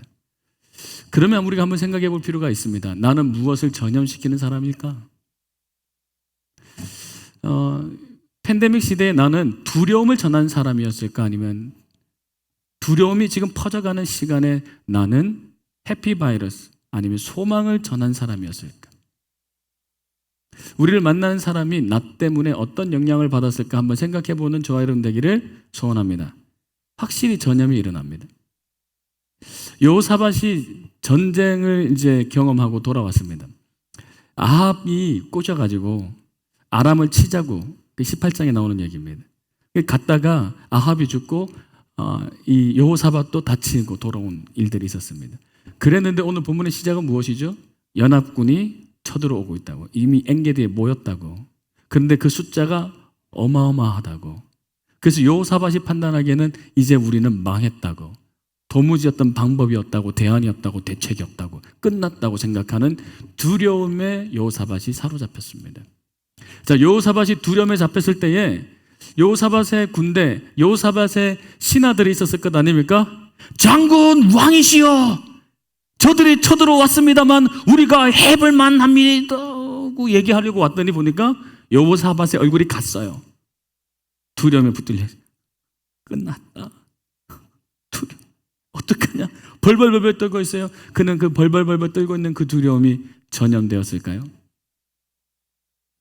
그러면 우리가 한번 생각해 볼 필요가 있습니다. 나는 무엇을 전염시키는 사람일까? 팬데믹 시대에 나는 두려움을 전하는 사람이었을까? 아니면 두려움이 지금 퍼져가는 시간에 나는 해피바이러스 아니면 소망을 전한 사람이었을까? 우리를 만나는 사람이 나 때문에 어떤 영향을 받았을까 한번 생각해 보는 저와 여러분 되기를 소원합니다. 확실히 전염이 일어납니다. 여호사밧이 전쟁을 이제 경험하고 돌아왔습니다. 아합이 꼬셔가지고 아람을 치자고 18장에 나오는 얘기입니다. 갔다가 아합이 죽고 이 여호사밧도 다치고 돌아온 일들이 있었습니다. 그랬는데 오늘 본문의 시작은 무엇이죠? 연합군이 쳐들어오고 있다고. 이미 엔게디에 모였다고. 그런데 그 숫자가 어마어마하다고. 그래서 여호사밧이 판단하기에는 이제 우리는 망했다고. 도무지 어떤 방법이 없다고, 대안이 없다고, 대책이 없다고, 끝났다고 생각하는 두려움에 여호사밧이 사로잡혔습니다. 자, 여호사밧이 두려움에 잡혔을 때에 여호사밧의 군대, 여호사밧의 신하들이 있었을 것 아닙니까? 장군 왕이시여, 저들이 쳐들어왔습니다만 우리가 해볼 만합니다고 얘기하려고 왔더니 보니까 여호사밧의 얼굴이 갔어요. 두려움에 붙들려. 끝났다. 두려움. 어떡하냐? 벌벌벌벌 떨고 있어요. 그는 그 벌벌벌벌 떨고 있는 그 두려움이 전염되었을까요?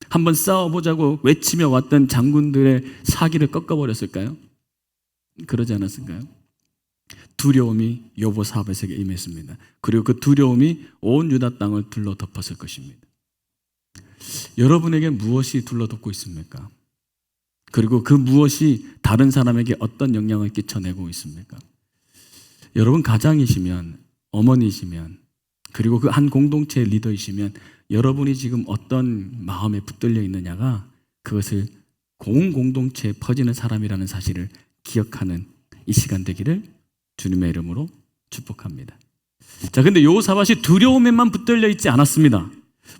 한번 싸워보자고 외치며 왔던 장군들의 사기를 꺾어버렸을까요? 그러지 않았을까요? 두려움이 여호사밧에게 임했습니다. 그리고 그 두려움이 온 유다 땅을 둘러 덮었을 것입니다. 여러분에게 무엇이 둘러덮고 있습니까? 그리고 그 무엇이 다른 사람에게 어떤 영향을 끼쳐내고 있습니까? 여러분 가장이시면, 어머니시면, 그리고 그 한 공동체의 리더이시면 여러분이 지금 어떤 마음에 붙들려 있느냐가 그것을 공동체에 퍼지는 사람이라는 사실을 기억하는 이 시간 되기를 주님의 이름으로 축복합니다. 자, 근데 여호사밧이 두려움에만 붙들려 있지 않았습니다.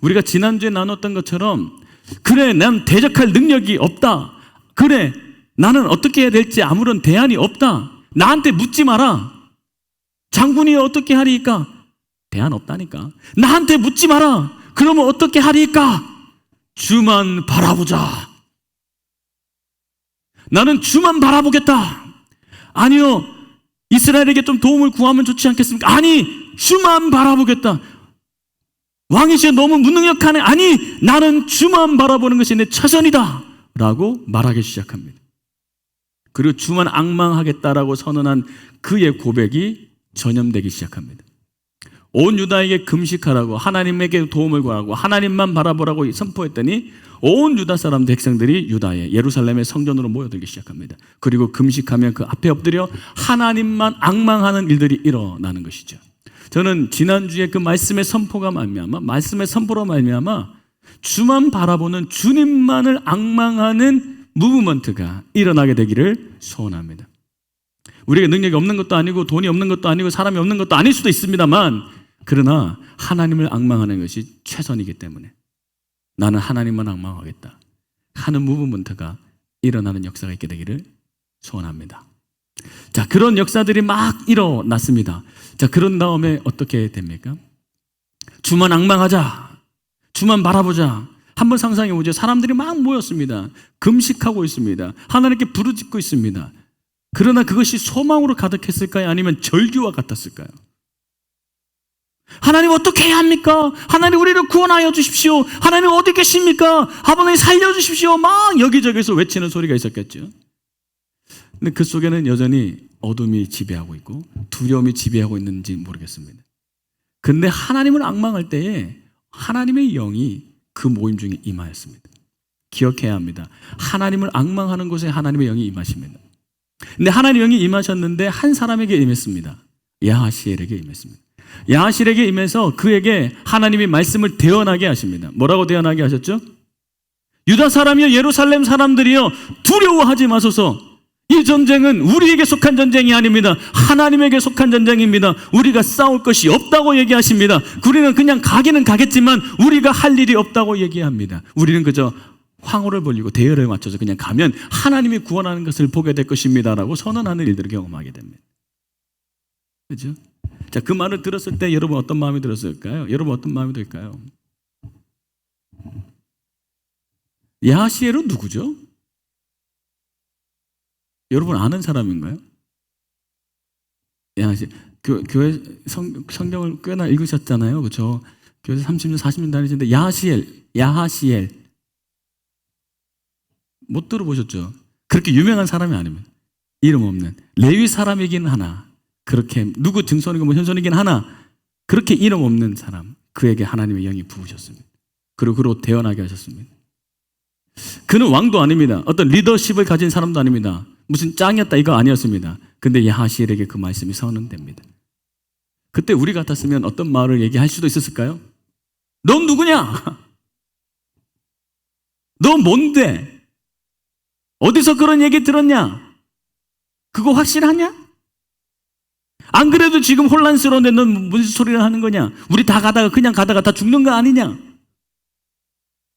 우리가 지난주에 나눴던 것처럼 그래, 난 대적할 능력이 없다. 그래, 나는 어떻게 해야 될지 아무런 대안이 없다. 나한테 묻지 마라. 장군이 어떻게 하리까? 대안 없다니까. 나한테 묻지 마라. 그러면 어떻게 하리까? 주만 바라보자. 나는 주만 바라보겠다. 아니요, 이스라엘에게 좀 도움을 구하면 좋지 않겠습니까? 아니, 주만 바라보겠다. 왕이시여 너무 무능력하네. 아니, 나는 주만 바라보는 것이 내 최선이다 라고 말하기 시작합니다. 그리고 주만 앙망하겠다라고 선언한 그의 고백이 전염되기 시작합니다. 온 유다에게 금식하라고, 하나님에게 도움을 구하라고, 하나님만 바라보라고 선포했더니 온 유다 사람 백성들이 유다에, 예루살렘의 성전으로 모여들기 시작합니다. 그리고 금식하면 그 앞에 엎드려 하나님만 앙망하는 일들이 일어나는 것이죠. 저는 지난주에 그 말씀의 선포가 말미암아, 말씀의 선포로 말미암아 주만 바라보는, 주님만을 앙망하는 무브먼트가 일어나게 되기를 소원합니다. 우리에게 능력이 없는 것도 아니고 돈이 없는 것도 아니고 사람이 없는 것도 아닐 수도 있습니다만, 그러나 하나님을 앙망하는 것이 최선이기 때문에 나는 하나님만 앙망하겠다 하는 무브먼트가 일어나는 역사가 있게 되기를 소원합니다. 자, 그런 역사들이 막 일어났습니다. 자, 그런 다음에 어떻게 됩니까? 주만 앙망하자, 주만 바라보자. 한번 상상해 보죠. 사람들이 막 모였습니다. 금식하고 있습니다. 하나님께 부르짖고 있습니다. 그러나 그것이 소망으로 가득했을까요? 아니면 절규와 같았을까요? 하나님 어떻게 해야 합니까? 하나님 우리를 구원하여 주십시오. 하나님 어디 계십니까? 하나님 살려주십시오. 막 여기저기서 외치는 소리가 있었겠죠. 근데 그 속에는 여전히 어둠이 지배하고 있고 두려움이 지배하고 있는지 모르겠습니다. 근데 하나님을 앙망할 때에 하나님의 영이 그 모임 중에 임하였습니다. 기억해야 합니다. 하나님을 앙망하는 곳에 하나님의 영이 임하십니다. 근데 하나님의 영이 임하셨는데 한 사람에게 임했습니다. 야하시엘에게 임했습니다. 야하시엘에게 임해서 그에게 하나님이 말씀을 대언하게 하십니다. 뭐라고 대언하게 하셨죠? 유다 사람이여 예루살렘 사람들이여 두려워하지 마소서. 이 전쟁은 우리에게 속한 전쟁이 아닙니다. 하나님에게 속한 전쟁입니다. 우리가 싸울 것이 없다고 얘기하십니다. 우리는 그냥 가기는 가겠지만 우리가 할 일이 없다고 얘기합니다. 우리는 그저 황호를 벌리고 대열을 맞춰서 그냥 가면 하나님이 구원하는 것을 보게 될 것입니다라고 선언하는 일들을 경험하게 됩니다. 그렇죠? 자, 그 말을 들었을 때 여러분 어떤 마음이 들었을까요? 여러분 어떤 마음이 들까요? 야하시엘은 누구죠? 여러분 아는 사람인가요? 야하시엘, 교회 성경을 꽤나 읽으셨잖아요, 그렇죠? 교회에서 30년, 40년 다니시는데 야하시엘 못 들어보셨죠? 그렇게 유명한 사람이 아닙니다. 이름 없는 레위 사람이긴 하나, 그렇게 누구 증손이고 뭐 현손이긴 하나, 그렇게 이름 없는 사람, 그에게 하나님의 영이 부으셨습니다. 그리고 그로 대언하게 하셨습니다. 그는 왕도 아닙니다. 어떤 리더십을 가진 사람도 아닙니다. 무슨 짱이었다 이거 아니었습니다. 근데 야하시엘에게 그 말씀이 선언됩니다. 그때 우리 같았으면 어떤 말을 얘기할 수도 있었을까요? 넌 누구냐? 너 뭔데? 어디서 그런 얘기 들었냐? 그거 확실하냐? 안 그래도 지금 혼란스러운데 넌 무슨 소리를 하는 거냐? 우리 다 가다가 그냥 가다가 다 죽는 거 아니냐?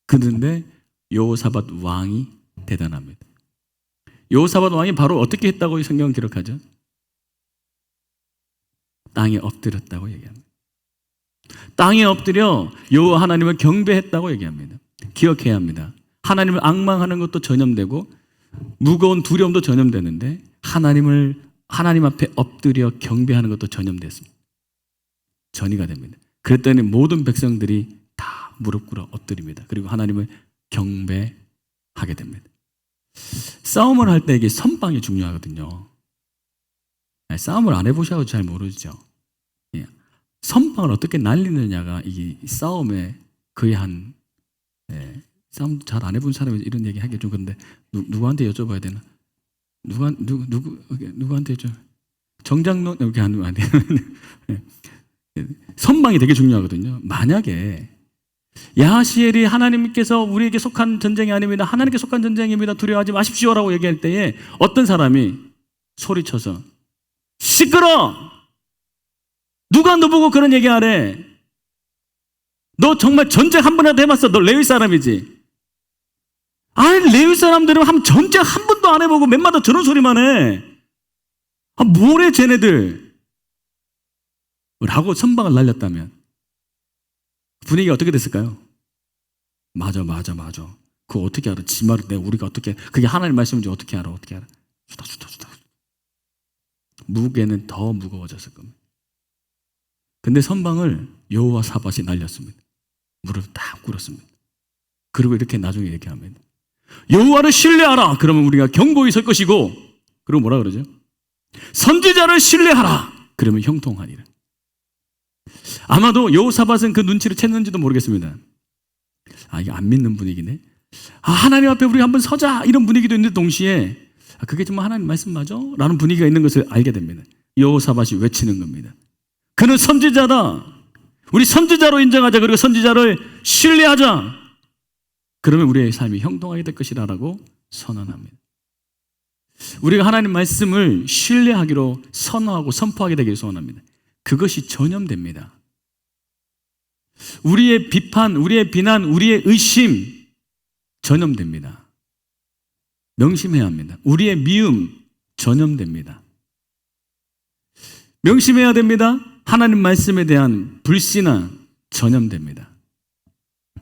그런데 여호사밧 왕이 대단합니다. 여호사밧 왕이 바로 어떻게 했다고 성경은 기록하죠? 땅에 엎드렸다고 얘기합니다. 땅에 엎드려 여호와 하나님을 경배했다고 얘기합니다. 기억해야 합니다. 하나님을 앙망하는 것도 전염되고 무거운 두려움도 전염되는데 하나님 앞에 엎드려 경배하는 것도 전염됐습니다. 전이가 됩니다. 그랬더니 모든 백성들이 다 무릎 꿇어 엎드립니다. 그리고 하나님을 경배하게 됩니다. 싸움을 할 때 이게 선빵이 중요하거든요. 싸움을 안 해보셔도 잘 모르죠. 선빵을 어떻게 날리느냐가 이 싸움의 거의 한 싸움 잘 안 해본 사람이 이런 얘기 하기 좀 그런데 누구한테 여쭤봐야 되나? 누구한테 좀 정장론 이렇게 하면 안 돼요. 선방이 되게 중요하거든요. 만약에 야하시엘이 하나님께서 우리에게 속한 전쟁이 아닙니다. 하나님께 속한 전쟁입니다. 두려워하지 마십시오라고 얘기할 때에 어떤 사람이 소리쳐서 시끄러! 누가 너 보고 그런 얘기하래? 너 정말 전쟁 한 번이라도 해봤어? 너 레위 사람이지? 아니 레위 사람들은 전쟁 한 번도 안 해보고 맨마다 저런 소리만 해. 뭐래 쟤네들? 라고 선방을 날렸다면 분위기가 어떻게 됐을까요? 맞아. 그거 어떻게 알아? 지 말을 우리가 어떻게, 그게 하나님 말씀인지 어떻게 알아? 수다. 무게는 더 무거워졌을 겁니다. 근데 선방을 여호사밧이 날렸습니다. 무릎을 딱 꿇었습니다. 그리고 이렇게 나중에 얘기합니다. 여호와를 신뢰하라. 그러면 우리가 견고히 설 것이고, 그리고 뭐라 그러죠? 선지자를 신뢰하라. 그러면 형통하리라. 아마도 여호사밧은 그 눈치를 챘는지도 모르겠습니다. 이게 안 믿는 분위기네. 하나님 앞에 우리 한번 서자 이런 분위기도 있는데 동시에 그게 정말 하나님 말씀 맞아? 라는 분위기가 있는 것을 알게 됩니다. 여호사밧이 외치는 겁니다. 그는 선지자다. 우리 선지자로 인정하자. 그리고 선지자를 신뢰하자. 그러면 우리의 삶이 형통하게 될 것이라고 선언합니다. 우리가 하나님 말씀을 신뢰하기로 선언하고 선포하게 되기를 소원합니다. 그것이 전염됩니다. 우리의 비판, 우리의 비난, 우리의 의심 전염됩니다. 명심해야 합니다. 우리의 미움 전염됩니다. 명심해야 됩니다. 하나님 말씀에 대한 불신앙 전염됩니다.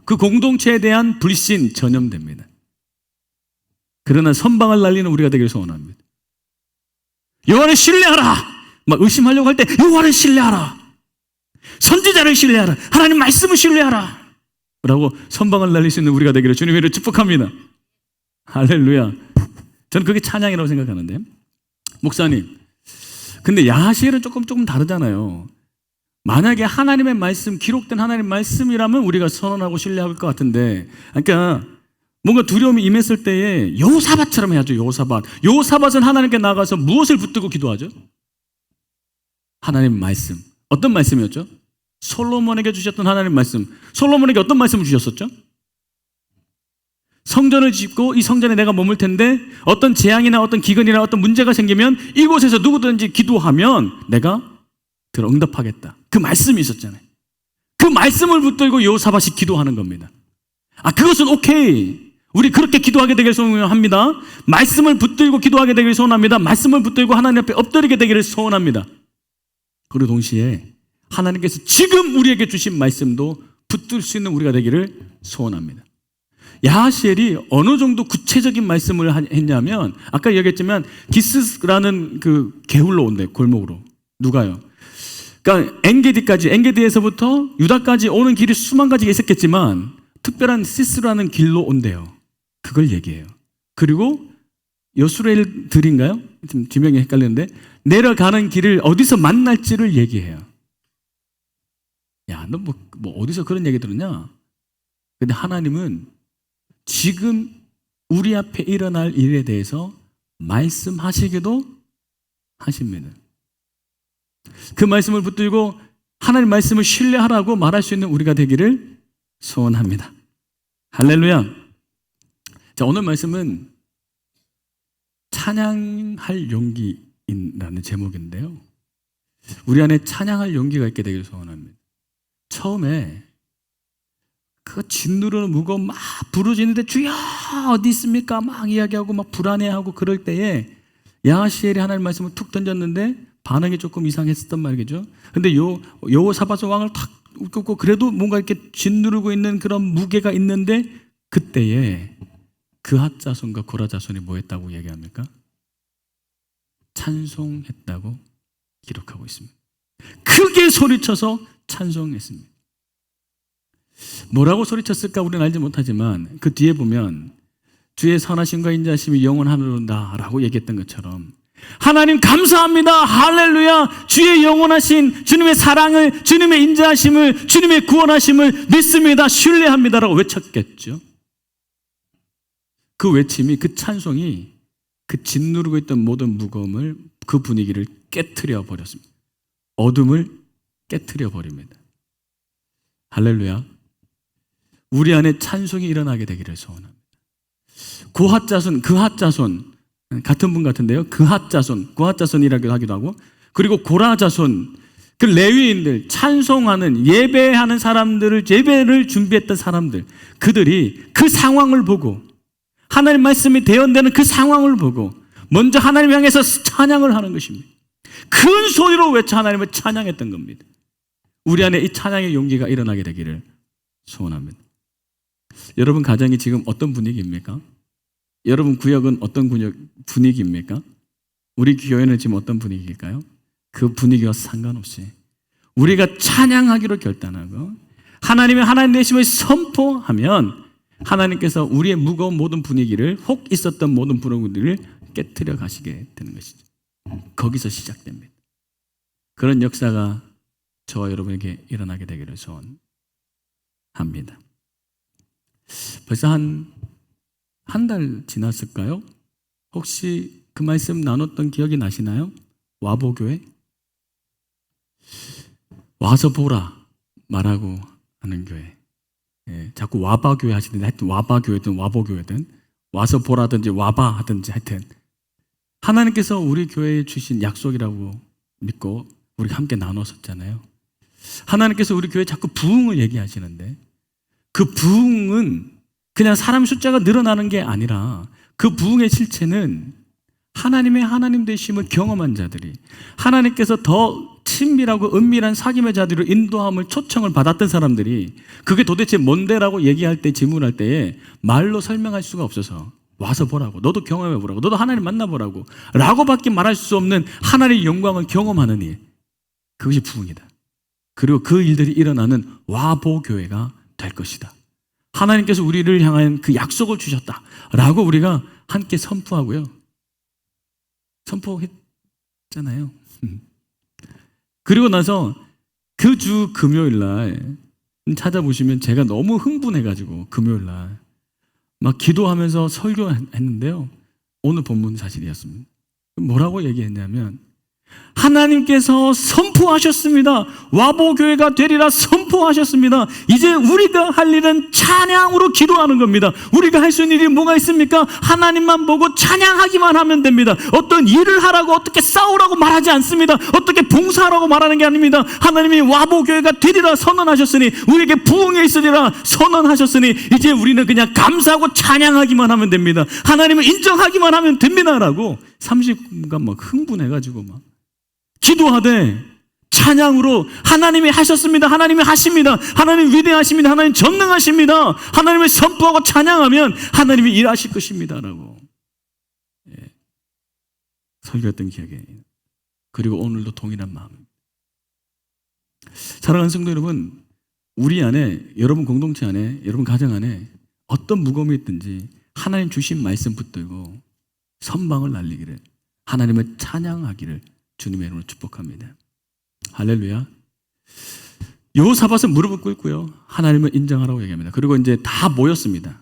그 공동체에 대한 불신 전염됩니다. 그러나 선방을 날리는 우리가 되기를 소원합니다. 여호와를 신뢰하라. 막 의심하려고 할 때 여호와를 신뢰하라. 선지자를 신뢰하라. 하나님 말씀을 신뢰하라. 라고 선방을 날릴 수 있는 우리가 되기를 주님의 이름으로 축복합니다. 할렐루야. 저는 그게 찬양이라고 생각하는데, 목사님, 근데 야하시엘은 조금 다르잖아요. 만약에 하나님의 말씀, 기록된 하나님의 말씀이라면 우리가 선언하고 신뢰할 것 같은데, 그러니까 뭔가 두려움이 임했을 때에 여호사밧처럼 해야죠. 여호사밧은 하나님께 나가서 무엇을 붙들고 기도하죠? 하나님의 말씀. 어떤 말씀이었죠? 솔로몬에게 주셨던 하나님의 말씀. 솔로몬에게 어떤 말씀을 주셨었죠? 성전을 짓고 이 성전에 내가 머물 텐데 어떤 재앙이나 어떤 기근이나 어떤 문제가 생기면 이곳에서 누구든지 기도하면 내가 응답하겠다. 그 말씀이 있었잖아요. 그 말씀을 붙들고 여호사밧이 기도하는 겁니다. 그것은 오케이. 우리 그렇게 기도하게 되기를 소원합니다. 말씀을 붙들고 기도하게 되기를 소원합니다. 말씀을 붙들고 하나님 앞에 엎드리게 되기를 소원합니다. 그리고 동시에 하나님께서 지금 우리에게 주신 말씀도 붙들 수 있는 우리가 되기를 소원합니다. 야하시엘이 어느 정도 구체적인 말씀을 했냐면 아까 얘기했지만 기스라는 그 개울로 온대, 골목으로. 누가요? 그러니까 엔게디에서부터 유다까지 오는 길이 수만 가지가 있었겠지만 특별한 시스라는 길로 온대요. 그걸 얘기해요. 그리고 여수레일들인가요? 지금 지명이 헷갈리는데 내려가는 길을 어디서 만날지를 얘기해요. 야, 너 뭐 어디서 그런 얘기 들었냐? 근데 하나님은 지금 우리 앞에 일어날 일에 대해서 말씀하시기도 하십니다. 그 말씀을 붙들고 하나님 말씀을 신뢰하라고 말할 수 있는 우리가 되기를 소원합니다. 할렐루야. 자, 오늘 말씀은 찬양할 용기라는 제목인데요. 우리 안에 찬양할 용기가 있게 되기를 소원합니다. 처음에 그 짓누르는 무거운 막 부르짖는데 주여 어디 있습니까? 막 이야기하고 막 불안해하고 그럴 때에 야하시엘이 하나님 말씀을 툭 던졌는데 반응이 조금 이상했었단 말이죠. 근데 여호사밧 왕을 탁 웃고 그래도 뭔가 이렇게 짓누르고 있는 그런 무게가 있는데 그때에 그핫 자손과 고라 자손이 뭐 했다고 얘기합니까? 찬송했다고 기록하고 있습니다. 크게 소리쳐서 찬송했습니다. 뭐라고 소리쳤을까 우리는 알지 못하지만 그 뒤에 보면 주의 선하심과 인자하심이 영원하노라라고 얘기했던 것처럼 하나님 감사합니다. 할렐루야. 주의 영원하신 주님의 사랑을, 주님의 인자하심을, 주님의 구원하심을 믿습니다. 신뢰합니다라고 외쳤겠죠. 그 외침이, 그 찬송이 그 짓누르고 있던 모든 무거움을, 그 분위기를 깨트려 버렸습니다. 어둠을 깨트려 버립니다. 할렐루야. 우리 안에 찬송이 일어나게 되기를 소원합니다. 그핫 자손 같은 분 같은데요. 그핫 자손이라고 하기도 하고, 그리고 고라 자손, 그 레위인들, 찬송하는, 예배하는 사람들을, 예배를 준비했던 사람들, 그들이 그 상황을 보고, 하나님 말씀이 대언되는 그 상황을 보고 먼저 하나님 향해서 찬양을 하는 것입니다. 큰 소리로 외쳐 하나님을 찬양했던 겁니다. 우리 안에 이 찬양의 용기가 일어나게 되기를 소원합니다. 여러분 가정이 지금 어떤 분위기입니까? 여러분 구역은 어떤 분위기입니까? 우리 교회는 지금 어떤 분위기일까요? 그 분위기와 상관없이 우리가 찬양하기로 결단하고 하나님의 하나님 되심을 선포하면 하나님께서 우리의 무거운 모든 분위기를, 혹 있었던 모든 분위기를 깨트려 가시게 되는 것이죠. 거기서 시작됩니다. 그런 역사가 저와 여러분에게 일어나게 되기를 소원합니다. 벌써 한 달 지났을까요? 혹시 그 말씀 나눴던 기억이 나시나요? 와보교회? 와서 보라 말하고 하는 교회. 예, 자꾸 와바교회 하시는데 하여튼 와바교회든 와보교회든 와서 보라든지 와바 하든지 하여튼 하나님께서 우리 교회에 주신 약속이라고 믿고 우리가 함께 나눴었잖아요. 하나님께서 우리 교회에 자꾸 부흥을 얘기하시는데 그 부흥은 그냥 사람 숫자가 늘어나는 게 아니라 그 부흥의 실체는 하나님의 하나님 되심을 경험한 자들이, 하나님께서 더 친밀하고 은밀한 사귐의 자들로 인도함을, 초청을 받았던 사람들이 그게 도대체 뭔데라고 얘기할 때, 질문할 때에 말로 설명할 수가 없어서 와서 보라고, 너도 경험해 보라고, 너도 하나님 만나보라고 라고밖에 말할 수 없는 하나님의 영광을 경험하는 일, 그것이 부흥이다. 그리고 그 일들이 일어나는 와보교회가 될 것이다. 하나님께서 우리를 향한 그 약속을 주셨다라고 우리가 함께 선포하고요. 잖아요. 그리고 나서 그 주 금요일 날 찾아보시면 제가 너무 흥분해가지고 금요일 날 막 기도하면서 설교했는데요. 오늘 본문 사실이었습니다. 뭐라고 얘기했냐면 하나님께서 선포하셨습니다. 와보교회가 되리라 선포하셨습니다. 이제 우리가 할 일은 찬양으로 기도하는 겁니다. 우리가 할 수 있는 일이 뭐가 있습니까? 하나님만 보고 찬양하기만 하면 됩니다. 어떤 일을 하라고 어떻게 싸우라고 말하지 않습니다. 어떻게 봉사하라고 말하는 게 아닙니다. 하나님이 와보교회가 되리라 선언하셨으니 우리에게 부흥이 있으리라 선언하셨으니 이제 우리는 그냥 감사하고 찬양하기만 하면 됩니다. 하나님을 인정하기만 하면 됩니다라고 30분간 막 흥분해가지고 막 기도하되 찬양으로 하나님이 하셨습니다. 하나님이 하십니다. 하나님 위대하십니다. 하나님 전능하십니다. 하나님을 선포하고 찬양하면 하나님이 일하실 것입니다 라고 설교했던 기억이. 그리고 오늘도 동일한 마음. 사랑하는 성도 여러분, 우리 안에, 여러분 공동체 안에, 여러분 가정 안에 어떤 무거움이 있든지 하나님 주신 말씀 붙들고 선방을 날리기를, 하나님을 찬양하기를 주님의 이름으로 축복합니다. 할렐루야. 여호사밧은 무릎을 꿇고요, 하나님을 인정하라고 얘기합니다. 그리고 이제 다 모였습니다.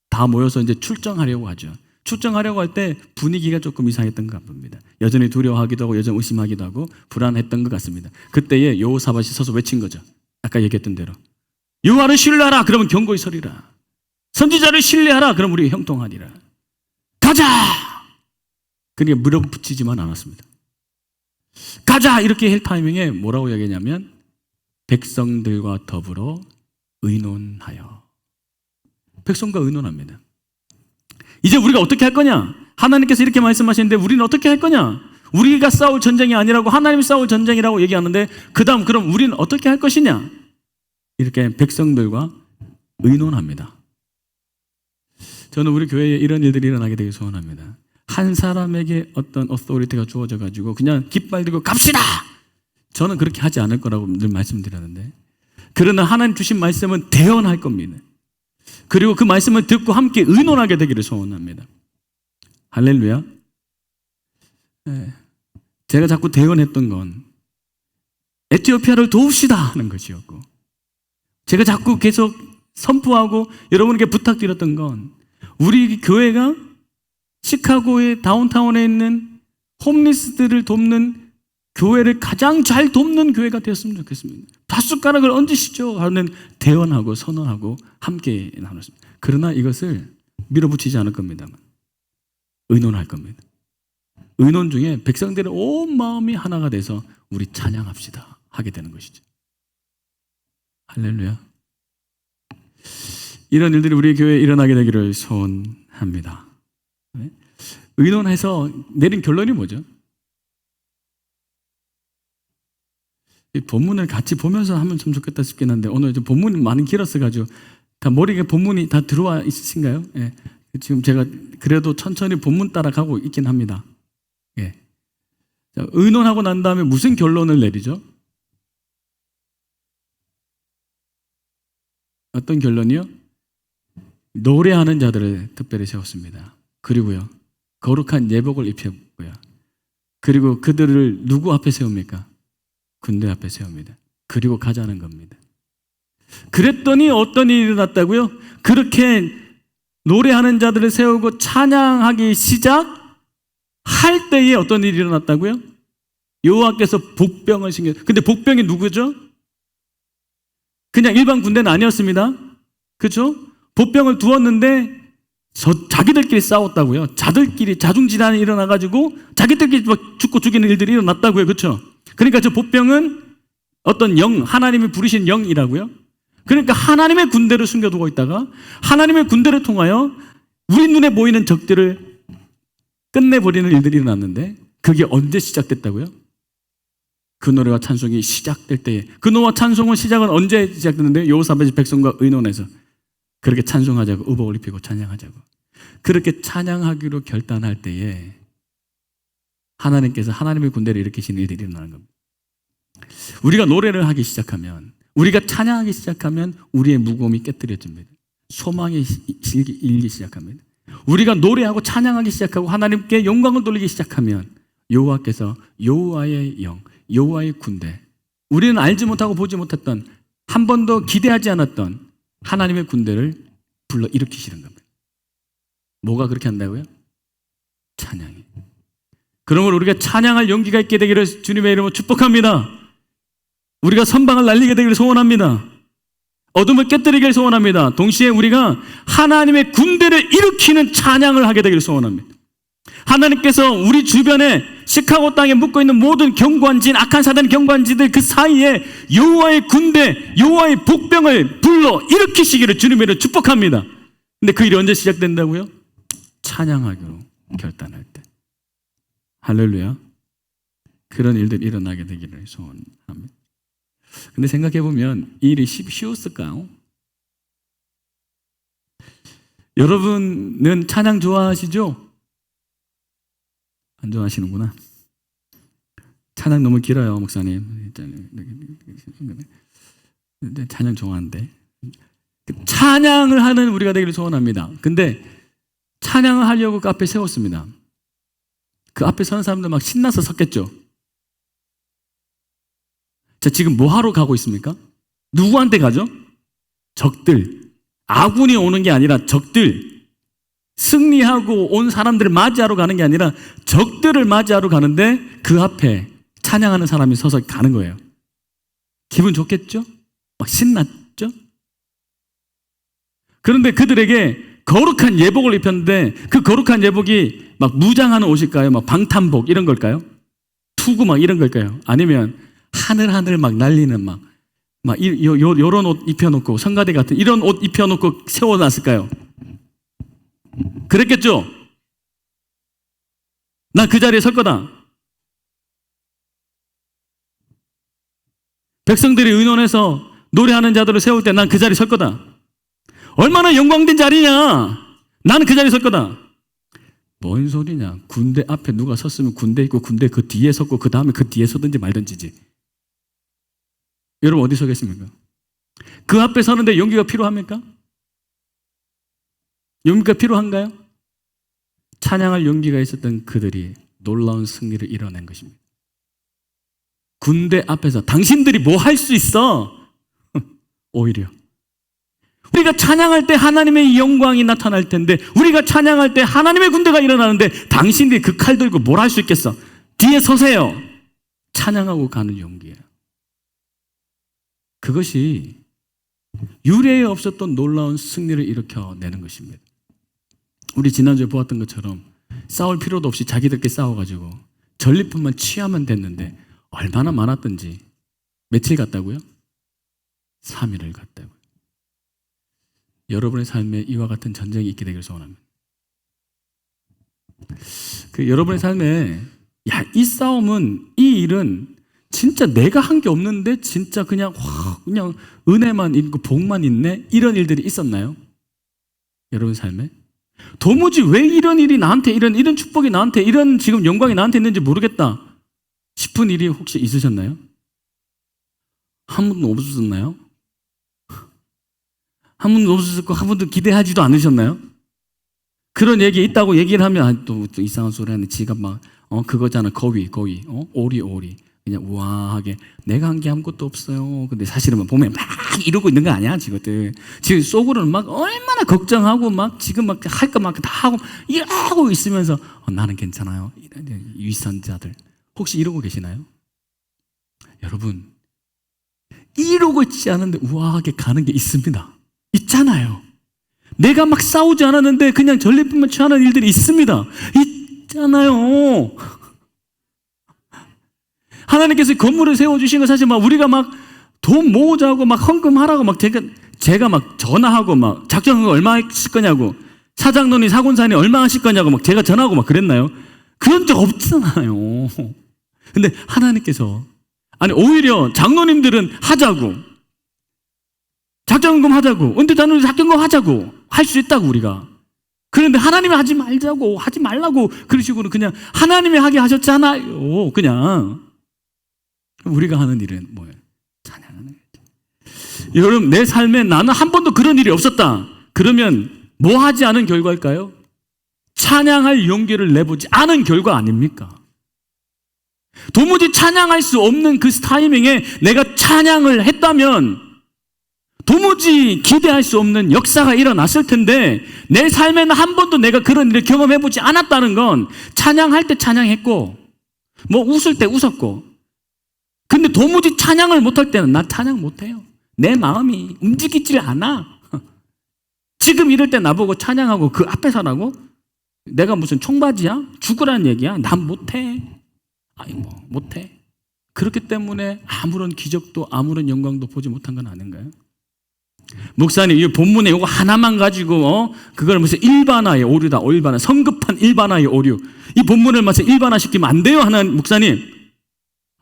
다 모여서 이제 출정하려고 하죠. 출정하려고 할 때 분위기가 조금 이상했던 것 같습니다. 여전히 두려워하기도 하고 여전히 의심하기도 하고 불안했던 것 같습니다. 그때에 여호사밧이 서서 외친 거죠. 아까 얘기했던 대로 여호와를 신뢰하라. 그러면 경고히 서리라. 선지자를 신뢰하라. 그럼 우리 형통하리라. 가자. 그러니까 밀어붙이지만 않았습니다. 가자 이렇게 할 타이밍에 뭐라고 얘기했냐면 백성들과 더불어 의논하여. 백성과 의논합니다. 이제 우리가 어떻게 할 거냐? 하나님께서 이렇게 말씀하시는데 우리는 어떻게 할 거냐? 우리가 싸울 전쟁이 아니라고 하나님이 싸울 전쟁이라고 얘기하는데 그 다음 그럼 우리는 어떻게 할 것이냐? 이렇게 백성들과 의논합니다. 저는 우리 교회에 이런 일들이 일어나게 되길 소원합니다. 한 사람에게 어떤 어소리티가 주어져 가지고 그냥 깃발 들고 갑시다. 저는 그렇게 하지 않을 거라고 늘 말씀드렸는데, 그러나 하나님 주신 말씀은 대언할 겁니다. 그리고 그 말씀을 듣고 함께 의논하게 되기를 소원합니다. 할렐루야. 제가 자꾸 대언했던 건 에티오피아를 도웁시다 하는 것이었고, 제가 자꾸 계속 선포하고 여러분에게 부탁드렸던 건 우리 교회가 시카고의 다운타운에 있는 홈리스들을 돕는 교회를 가장 잘 돕는 교회가 되었으면 좋겠습니다. 닷숟가락을 얹으시죠 하는 대언하고 선언하고 함께 나눴습니다. 그러나 이것을 밀어붙이지 않을 겁니다. 의논할 겁니다. 의논 중에 백성들의 온 마음이 하나가 돼서 우리 찬양합시다 하게 되는 것이죠. 할렐루야. 이런 일들이 우리 교회에 일어나게 되기를 소원합니다. 의논해서 내린 결론이 뭐죠? 이 본문을 같이 보면서 하면 좀 좋겠다 싶긴 한데 오늘 좀 본문이 많이 길었어가지고 다 머리에 본문이 다 들어와 있으신가요? 예. 지금 제가 그래도 천천히 본문 따라가고 있긴 합니다. 예. 자, 의논하고 난 다음에 무슨 결론을 내리죠? 어떤 결론이요? 노래하는 자들을 특별히 세웠습니다. 그리고요, 거룩한 예복을 입혔고요. 그리고 그들을 누구 앞에 세웁니까? 군대 앞에 세웁니다. 그리고 가자는 겁니다. 그랬더니 어떤 일이 일어났다고요? 그렇게 노래하는 자들을 세우고 찬양하기 시작할 때에 어떤 일이 일어났다고요? 여호와께서 복병을 신겨. 근데 복병이 누구죠? 그냥 일반 군대는 아니었습니다. 그렇죠? 복병을 두었는데 자기들끼리 싸웠다고요. 자들끼리 자중질환이 일어나가지고 자기들끼리 죽고 죽이는 일들이 일어났다고요. 그렇죠? 그러니까 저 복병은 어떤 영, 하나님이 부르신 영이라고요. 그러니까 하나님의 군대를 숨겨두고 있다가 하나님의 군대를 통하여 우리 눈에 보이는 적들을 끝내버리는 일들이 일어났는데 그게 언제 시작됐다고요? 그 노래와 찬송이 시작될 때에. 그 노래와 찬송의 시작은 언제 시작됐는데 여호사밧이 백성과 의논해서 그렇게 찬송하자고, 의복을 입히고 찬양하자고. 그렇게 찬양하기로 결단할 때에 하나님께서 하나님의 군대를 일으키시는 일들이 일어나는 겁니다. 우리가 노래를 하기 시작하면, 우리가 찬양하기 시작하면 우리의 무거움이 깨뜨려집니다. 소망이 일기 시작합니다. 우리가 노래하고 찬양하기 시작하고 하나님께 영광을 돌리기 시작하면 여호와께서 여호와의 영, 여호와의 군대, 우리는 알지 못하고 보지 못했던, 한 번도 기대하지 않았던 하나님의 군대를 불러 일으키시는 겁니다. 뭐가 그렇게 한다고요? 찬양이. 그러므로 우리가 찬양할 용기가 있게 되기를 주님의 이름으로 축복합니다. 우리가 선방을 날리게 되기를 소원합니다. 어둠을 깨뜨리기를 소원합니다. 동시에 우리가 하나님의 군대를 일으키는 찬양을 하게 되기를 소원합니다. 하나님께서 우리 주변에 시카고 땅에 묻고 있는 모든 경관진, 악한 사단의 경관진들 그 사이에 여호와의 군대, 여호와의 복병을 불러 일으키시기를 주님으로 축복합니다. 근데 그 일이 언제 시작된다고요? 찬양하기로 결단할 때. 할렐루야. 그런 일들이 일어나게 되기를 소원합니다. 근데 생각해보면 이 일이 쉬웠을까요? 여러분은 찬양 좋아하시죠? 안 좋아하시는구나. 찬양 너무 길어요, 목사님. 찬양 좋아하는데. 찬양을 하는 우리가 되기를 소원합니다. 근데 찬양을 하려고 그 앞에 세웠습니다. 그 앞에 서는 사람들 막 신나서 섰겠죠. 자, 지금 뭐 하러 가고 있습니까? 누구한테 가죠? 적들. 아군이 오는 게 아니라 적들. 승리하고 온 사람들을 맞이하러 가는 게 아니라 적들을 맞이하러 가는데 그 앞에 찬양하는 사람이 서서 가는 거예요. 기분 좋겠죠? 막 신났죠? 그런데 그들에게 거룩한 예복을 입혔는데 그 거룩한 예복이 막 무장하는 옷일까요? 막 방탄복 이런 걸까요? 투구 막 이런 걸까요? 아니면 하늘 막 날리는 요런 옷 입혀놓고 성가대 같은 이런 옷 입혀놓고 세워놨을까요? 그랬겠죠? 난 그 자리에 설 거다. 백성들이 의논해서 노래하는 자들을 세울 때 난 그 자리에 설 거다. 얼마나 영광된 자리냐. 나는 그 자리에 설 거다. 뭔 소리냐. 군대 앞에 누가 섰으면 군대 있고 군대 그 뒤에 섰고 그 다음에 그 뒤에 서든지 말든지지. 여러분 어디 서겠습니까? 그 앞에 서는데 용기가 필요합니까? 용기가 필요한가요? 찬양할 용기가 있었던 그들이 놀라운 승리를 이뤄낸 것입니다. 군대 앞에서 당신들이 뭐 할 수 있어? 오히려 우리가 찬양할 때 하나님의 영광이 나타날 텐데, 우리가 찬양할 때 하나님의 군대가 일어나는데 당신들이 그 칼 들고 뭘 할 수 있겠어? 뒤에 서세요. 찬양하고 가는 용기예요. 그것이 유례에 없었던 놀라운 승리를 일으켜내는 것입니다. 우리 지난주에 보았던 것처럼 싸울 필요도 없이 자기들끼리 싸워가지고 전리품만 취하면 됐는데 얼마나 많았던지. 며칠 갔다고요? 3일을 갔다고요. 여러분의 삶에 이와 같은 전쟁이 있게 되기를 소원합니다. 여러분의 삶에 이 싸움은, 이 일은 진짜 내가 한 게 없는데 진짜 그냥 은혜만 있고 복만 있네, 이런 일들이 있었나요? 여러분 삶에 도무지 왜 이런 일이 나한테, 이런 축복이 나한테, 이런 지금 영광이 나한테 있는지 모르겠다 싶은 일이 혹시 있으셨나요? 한 번도 없으셨나요? 한 번도 없으셨고 한 번도 기대하지도 않으셨나요? 그런 얘기 있다고 얘기를 하면 또 이상한 소리 하네. 지가 막 그거잖아, 거위 오리 그냥 우아하게 내가 한 게 아무것도 없어요. 근데 사실은 보면 막 이러고 있는 거 아니야, 지금 속으로는 막 얼마나 걱정하고 막 지금 막 할 거 막 다 하고 이러고 있으면서 나는 괜찮아요. 위선자들 혹시 이러고 계시나요? 여러분, 이러고 있지 않은데 우아하게 가는 게 있습니다. 있잖아요. 내가 막 싸우지 않았는데 그냥 전리품만 취하는 일들이 있습니다. 있잖아요. 하나님께서 건물을 세워주신 거 사실 막 우리가 막 돈 모으자고 막 헌금하라고 막 제가 막 전화하고 막 작정한 거 얼마 하실 거냐고, 사장론이 사군산이 얼마 하실 거냐고 막 제가 전화하고 막 그랬나요? 그런 적 없잖아요. 근데 하나님께서, 오히려 장로님들은 하자고, 작정금 하자고, 은퇴자는 작정금 하자고 할 수 있다고 우리가. 그런데 하나님이 하지 말자고, 하지 말라고 그런 식으로 그냥 하나님이 하게 하셨잖아요. 그냥 우리가 하는 일은 뭐예요? 찬양하는 거죠. 여러분, 내 삶에 나는 한 번도 그런 일이 없었다. 그러면 뭐 하지 않은 결과일까요? 찬양할 용기를 내보지 않은 결과 아닙니까? 도무지 찬양할 수 없는 그 타이밍에 내가 찬양을 했다면 도무지 기대할 수 없는 역사가 일어났을 텐데 내 삶에는 한 번도 내가 그런 일을 경험해보지 않았다는 건 찬양할 때 찬양했고 뭐 웃을 때 웃었고 근데 도무지 찬양을 못할 때는 나 찬양 못해요. 내 마음이 움직이질 않아. 지금 이럴 때 나보고 찬양하고 그 앞에 서라고? 내가 무슨 청바지야? 죽으라는 얘기야? 난 못해. 아니 뭐 못해. 그렇기 때문에 아무런 기적도 아무런 영광도 보지 못한 건 아닌가요? 목사님 이 본문에 이거 하나만 가지고 그걸 무슨 일반화의 오류다. 일반화 성급한 일반화의 오류. 이 본문을 마치 일반화 시키면 안 돼요 하나님 목사님.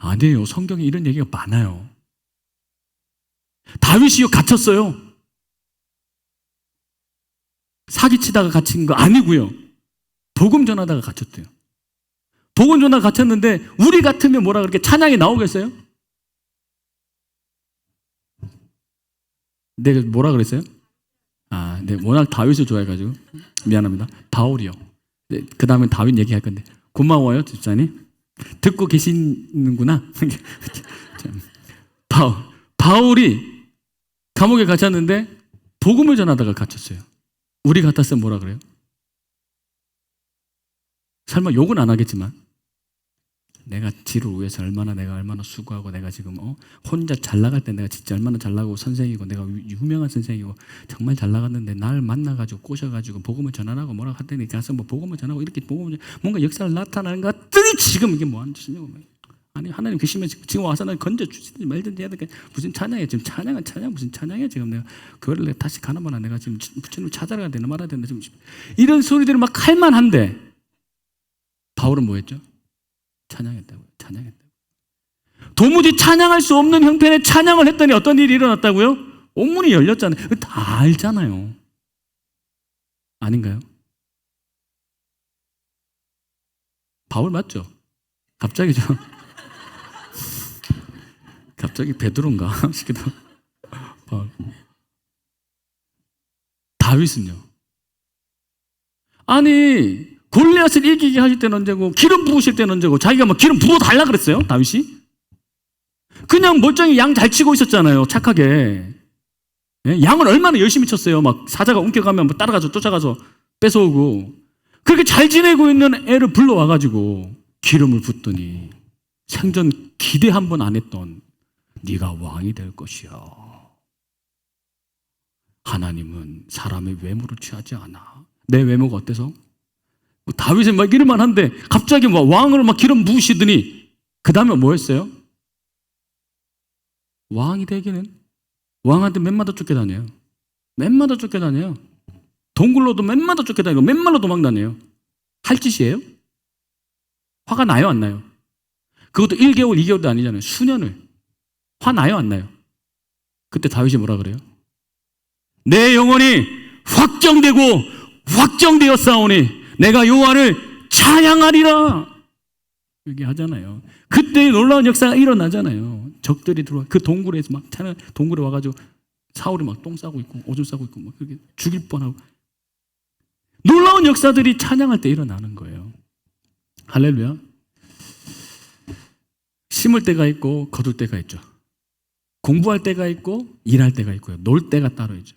아니에요. 성경에 이런 얘기가 많아요. 다윗이요 갇혔어요. 사기치다가 갇힌 거 아니고요. 복음 전하다가 갇혔대요. 복음 전하다가 갇혔는데 우리 같으면 뭐라 그렇게 찬양이 나오겠어요? 내가 뭐라 그랬어요? 네, 워낙 다윗을 좋아해가지고 미안합니다. 바울이요. 네, 그 다음에 다윗 얘기할 건데 고마워요 집사님. 듣고 계시는구나. 바울이 감옥에 갇혔는데 복음을 전하다가 갇혔어요. 우리 같았으면 뭐라 그래요? 설마 욕은 안 하겠지만 내가 지를 위해서 내가 얼마나 수고하고 내가 지금 혼자 잘 나갈 때 내가 진짜 얼마나 잘 나가고 선생이고 내가 유명한 선생이고 정말 잘 나갔는데 날 만나가지고 꼬셔가지고 복음을 전하라고 뭐라고 하더니 가서 뭐 복음을 전하고 이렇게 복음을 뭔가 역사를 나타나는 것들이 지금 이게 뭐 하는 짓이냐고. 아니 하나님 계시면 지금 와서 날 건져주시든지 말든지 해야 되니까 무슨 찬양이야 지금. 찬양 무슨 찬양이야 지금. 내가 그거를 내가 다시 가나마나 내가 지금 부처님을 찾아가야 되나 말아야 되나 지금 이런 소리들을 막 할만한데 바울은 뭐 했죠? 찬양했다고요. 도무지 찬양할 수 없는 형편의 찬양을 했더니 어떤 일이 일어났다고요? 온문이 열렸잖아요. 다 알잖아요. 아닌가요? 바울 맞죠? 갑자기 갑자기 베드로인가 싶기도 하고. 다윗은요? 아니 골리앗을 이기게 하실 때는 언제고 기름 부으실 때는 언제고 자기가 막 기름 부어달라 그랬어요 다윗이? 그냥 멀쩡히 양 잘 치고 있었잖아요 착하게. 양을 얼마나 열심히 쳤어요. 막 사자가 움켜가면 뭐 따라가서 쫓아가서 뺏어오고 그렇게 잘 지내고 있는 애를 불러와가지고 기름을 붓더니 생전 기대 한 번 안 했던 네가 왕이 될 것이야. 하나님은 사람의 외모를 취하지 않아. 내 외모가 어때서? 다윗은 막 이럴만 한데 갑자기 막 왕으로 막 기름 부으시더니 그 다음에 뭐 했어요? 왕이 되기는 왕한테 맨마다 쫓겨다녀요. 맨마다 쫓겨다녀요. 동굴로도 맨마다 쫓겨다니고 맨말로 도망다녀요. 할 짓이에요? 화가 나요 안 나요? 그것도 1개월 2개월도 아니잖아요. 수년을. 화 나요 안 나요? 그때 다윗이 뭐라 그래요? 내 영혼이 확정되고 확정되었사오니 내가 여호와를 찬양하리라 얘기하잖아요. 그때 놀라운 역사가 일어나잖아요. 적들이 들어와 그 동굴에서 막 동굴에 와가지고 사울이 막 똥 싸고 있고 오줌 싸고 있고 막 그렇게 죽일 뻔하고 놀라운 역사들이 찬양할 때 일어나는 거예요. 할렐루야. 심을 때가 있고 거둘 때가 있죠. 공부할 때가 있고 일할 때가 있고요. 놀 때가 따로 있죠.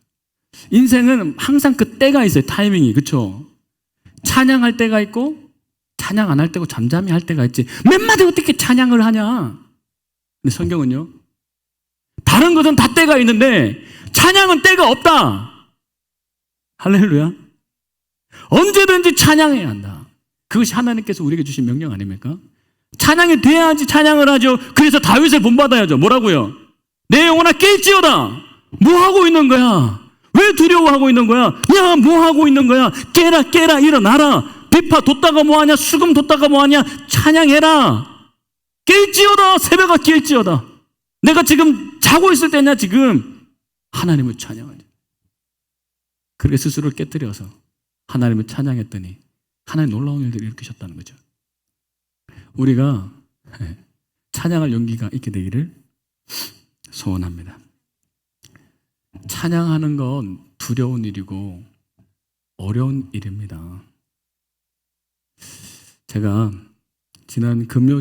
인생은 항상 그 때가 있어요. 타이밍이. 그렇죠? 찬양할 때가 있고 찬양 안 할 때고 잠잠히 할 때가 있지. 맨마다 어떻게 찬양을 하냐. 근데 성경은요. 다른 것은 다 때가 있는데 찬양은 때가 없다. 할렐루야. 언제든지 찬양해야 한다. 그것이 하나님께서 우리에게 주신 명령 아닙니까? 찬양이 돼야지 찬양을 하죠. 그래서 다윗을 본받아야죠. 뭐라고요? 내 영혼아 깰지어다. 뭐 하고 있는 거야? 왜 두려워하고 있는 거야? 야, 뭐 하고 있는 거야? 깨라 일어나라. 비파 뒀다가 뭐하냐? 수금 뒀다가 뭐하냐? 찬양해라. 깰지어다. 새벽아 깰지어다. 내가 지금 자고 있을 때냐 지금? 하나님을 찬양하자. 그렇게 스스로를 깨뜨려서 하나님을 찬양했더니 하나님 놀라운 일들을 일으키셨다는 거죠. 우리가 찬양할 용기가 있게 되기를 소원합니다. 찬양하는 건 두려운 일이고 어려운 일입니다. 제가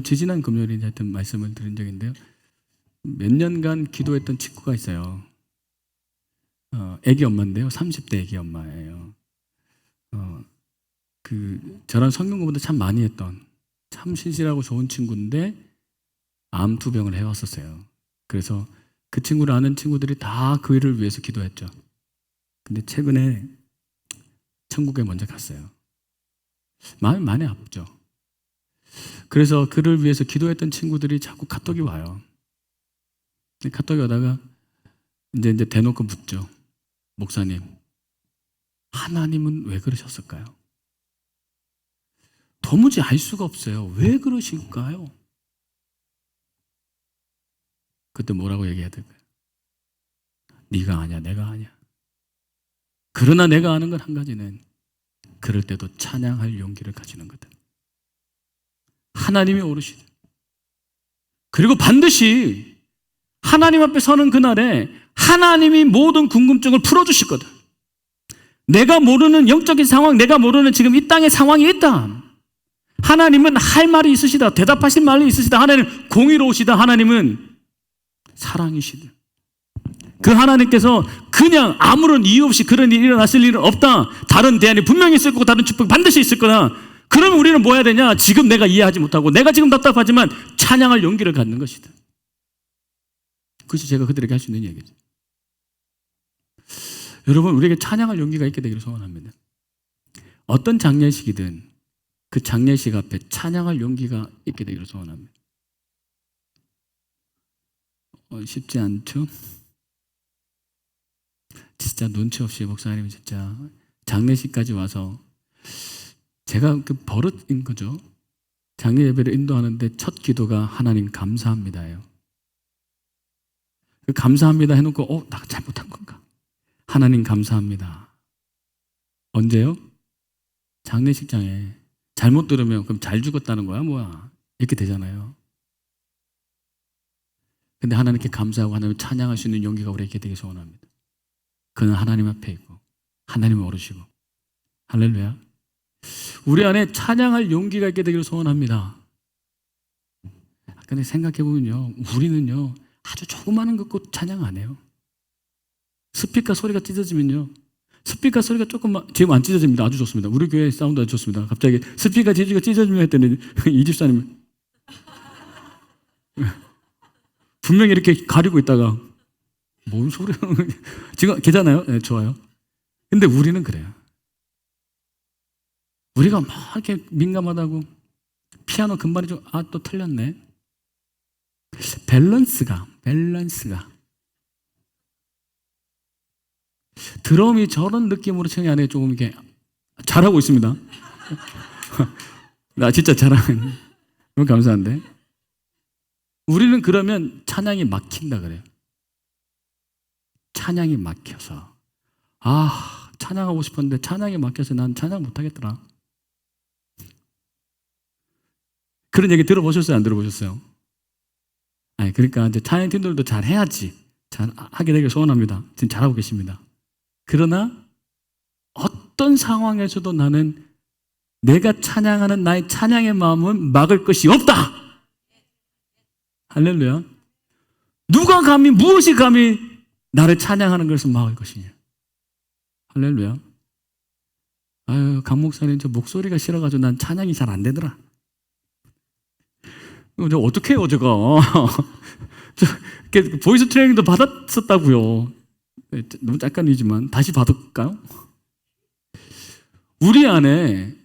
지지난 금요일에 하여튼 말씀을 드린 적이 있는데요. 몇 년간 기도했던 친구가 있어요. 애기 엄마인데요. 30대 애기 엄마예요. 저랑 성경 공부도 참 많이 했던 참 신실하고 좋은 친구인데 암 투병을 해왔었어요. 그래서 그 친구를 아는 친구들이 다 그 일을 위해서 기도했죠. 근데 최근에 천국에 먼저 갔어요. 마음이 많이 아프죠. 그래서 그를 위해서 기도했던 친구들이 자꾸 카톡이 와요. 카톡이 오다가 이제 대놓고 묻죠. 목사님, 하나님은 왜 그러셨을까요? 도무지 알 수가 없어요. 왜 그러실까요? 그때 뭐라고 얘기해야 될까요? 네가 아냐, 내가 아냐. 그러나 내가 아는 건 한 가지는 그럴 때도 찬양할 용기를 가지는 거다. 하나님이 오르시다. 그리고 반드시 하나님 앞에 서는 그날에 하나님이 모든 궁금증을 풀어주실 거다. 내가 모르는 영적인 상황, 내가 모르는 지금 이 땅의 상황이 있다. 하나님은 할 말이 있으시다. 대답하실 말이 있으시다. 하나님은 공의로우시다. 하나님은 사랑이시다. 그 하나님께서 그냥 아무런 이유 없이 그런 일이 일어났을 일은 없다. 다른 대안이 분명히 있을 거고 다른 축복이 반드시 있을 거다. 그러면 우리는 뭐 해야 되냐? 지금 내가 이해하지 못하고 내가 지금 답답하지만 찬양할 용기를 갖는 것이다. 그것이 제가 그들에게 할 수 있는 얘기죠. 여러분, 우리에게 찬양할 용기가 있게 되기를 소원합니다. 어떤 장례식이든 그 장례식 앞에 찬양할 용기가 있게 되기를 소원합니다. 쉽지 않죠? 진짜 눈치 없이 목사님 진짜 장례식까지 와서 제가 그 버릇인 거죠. 장례 예배를 인도하는데 첫 기도가 하나님 감사합니다예요. 그 감사합니다 해놓고 나 잘못한 건가? 하나님 감사합니다. 언제요? 장례식장에. 잘못 들으면 그럼 잘 죽었다는 거야 뭐야? 이렇게 되잖아요. 근데 하나님께 감사하고 하나님 찬양할 수 있는 용기가 우리에게 되기 소원합니다. 그는 하나님 앞에 있고 하나님을 오르시고 할렐루야. 우리 안에 찬양할 용기가 있게 되기를 소원합니다. 근데 생각해보면요, 우리는요 아주 조그마한 것 갖고 찬양 안 해요. 스피커 소리가 찢어지면요, 스피커 소리가 조금만, 지금 안 찢어집니다. 아주 좋습니다. 우리 교회 사운드 아주 좋습니다. 갑자기 스피커 지지가 찢어지면 했더니 이 집사님 분명히 이렇게 가리고 있다가 뭔 소리야? 지금 괜찮아요? 네, 좋아요. 근데 우리는 그래요. 우리가 막 이렇게 민감하다고 피아노 금발이 좀 또 틀렸네. 밸런스가 드럼이 저런 느낌으로 청이 안에 조금 이렇게 잘하고 있습니다. 나 진짜 잘하는 너무 감사한데. 우리는 그러면 찬양이 막힌다 그래요. 찬양이 막혀서 찬양하고 싶었는데 찬양이 막혀서 난 찬양 못하겠더라. 그런 얘기 들어보셨어요? 안 들어보셨어요? 아니, 그러니까 이제 찬양팀들도 잘 해야지. 잘 하게 되길 소원합니다. 지금 잘하고 계십니다. 그러나 어떤 상황에서도 나는 내가 찬양하는 나의 찬양의 마음은 막을 것이 없다. 할렐루야. 누가 감히, 무엇이 감히 나를 찬양하는 것을 막을 것이냐. 할렐루야. 아유, 강 목사님 저 목소리가 싫어가지고 난 찬양이 잘 안 되더라. 저 어떻게 해요, 제가. 보이스 트레이닝도 받았었다고요. 너무 잠깐이지만 다시 받을까요? 우리 안에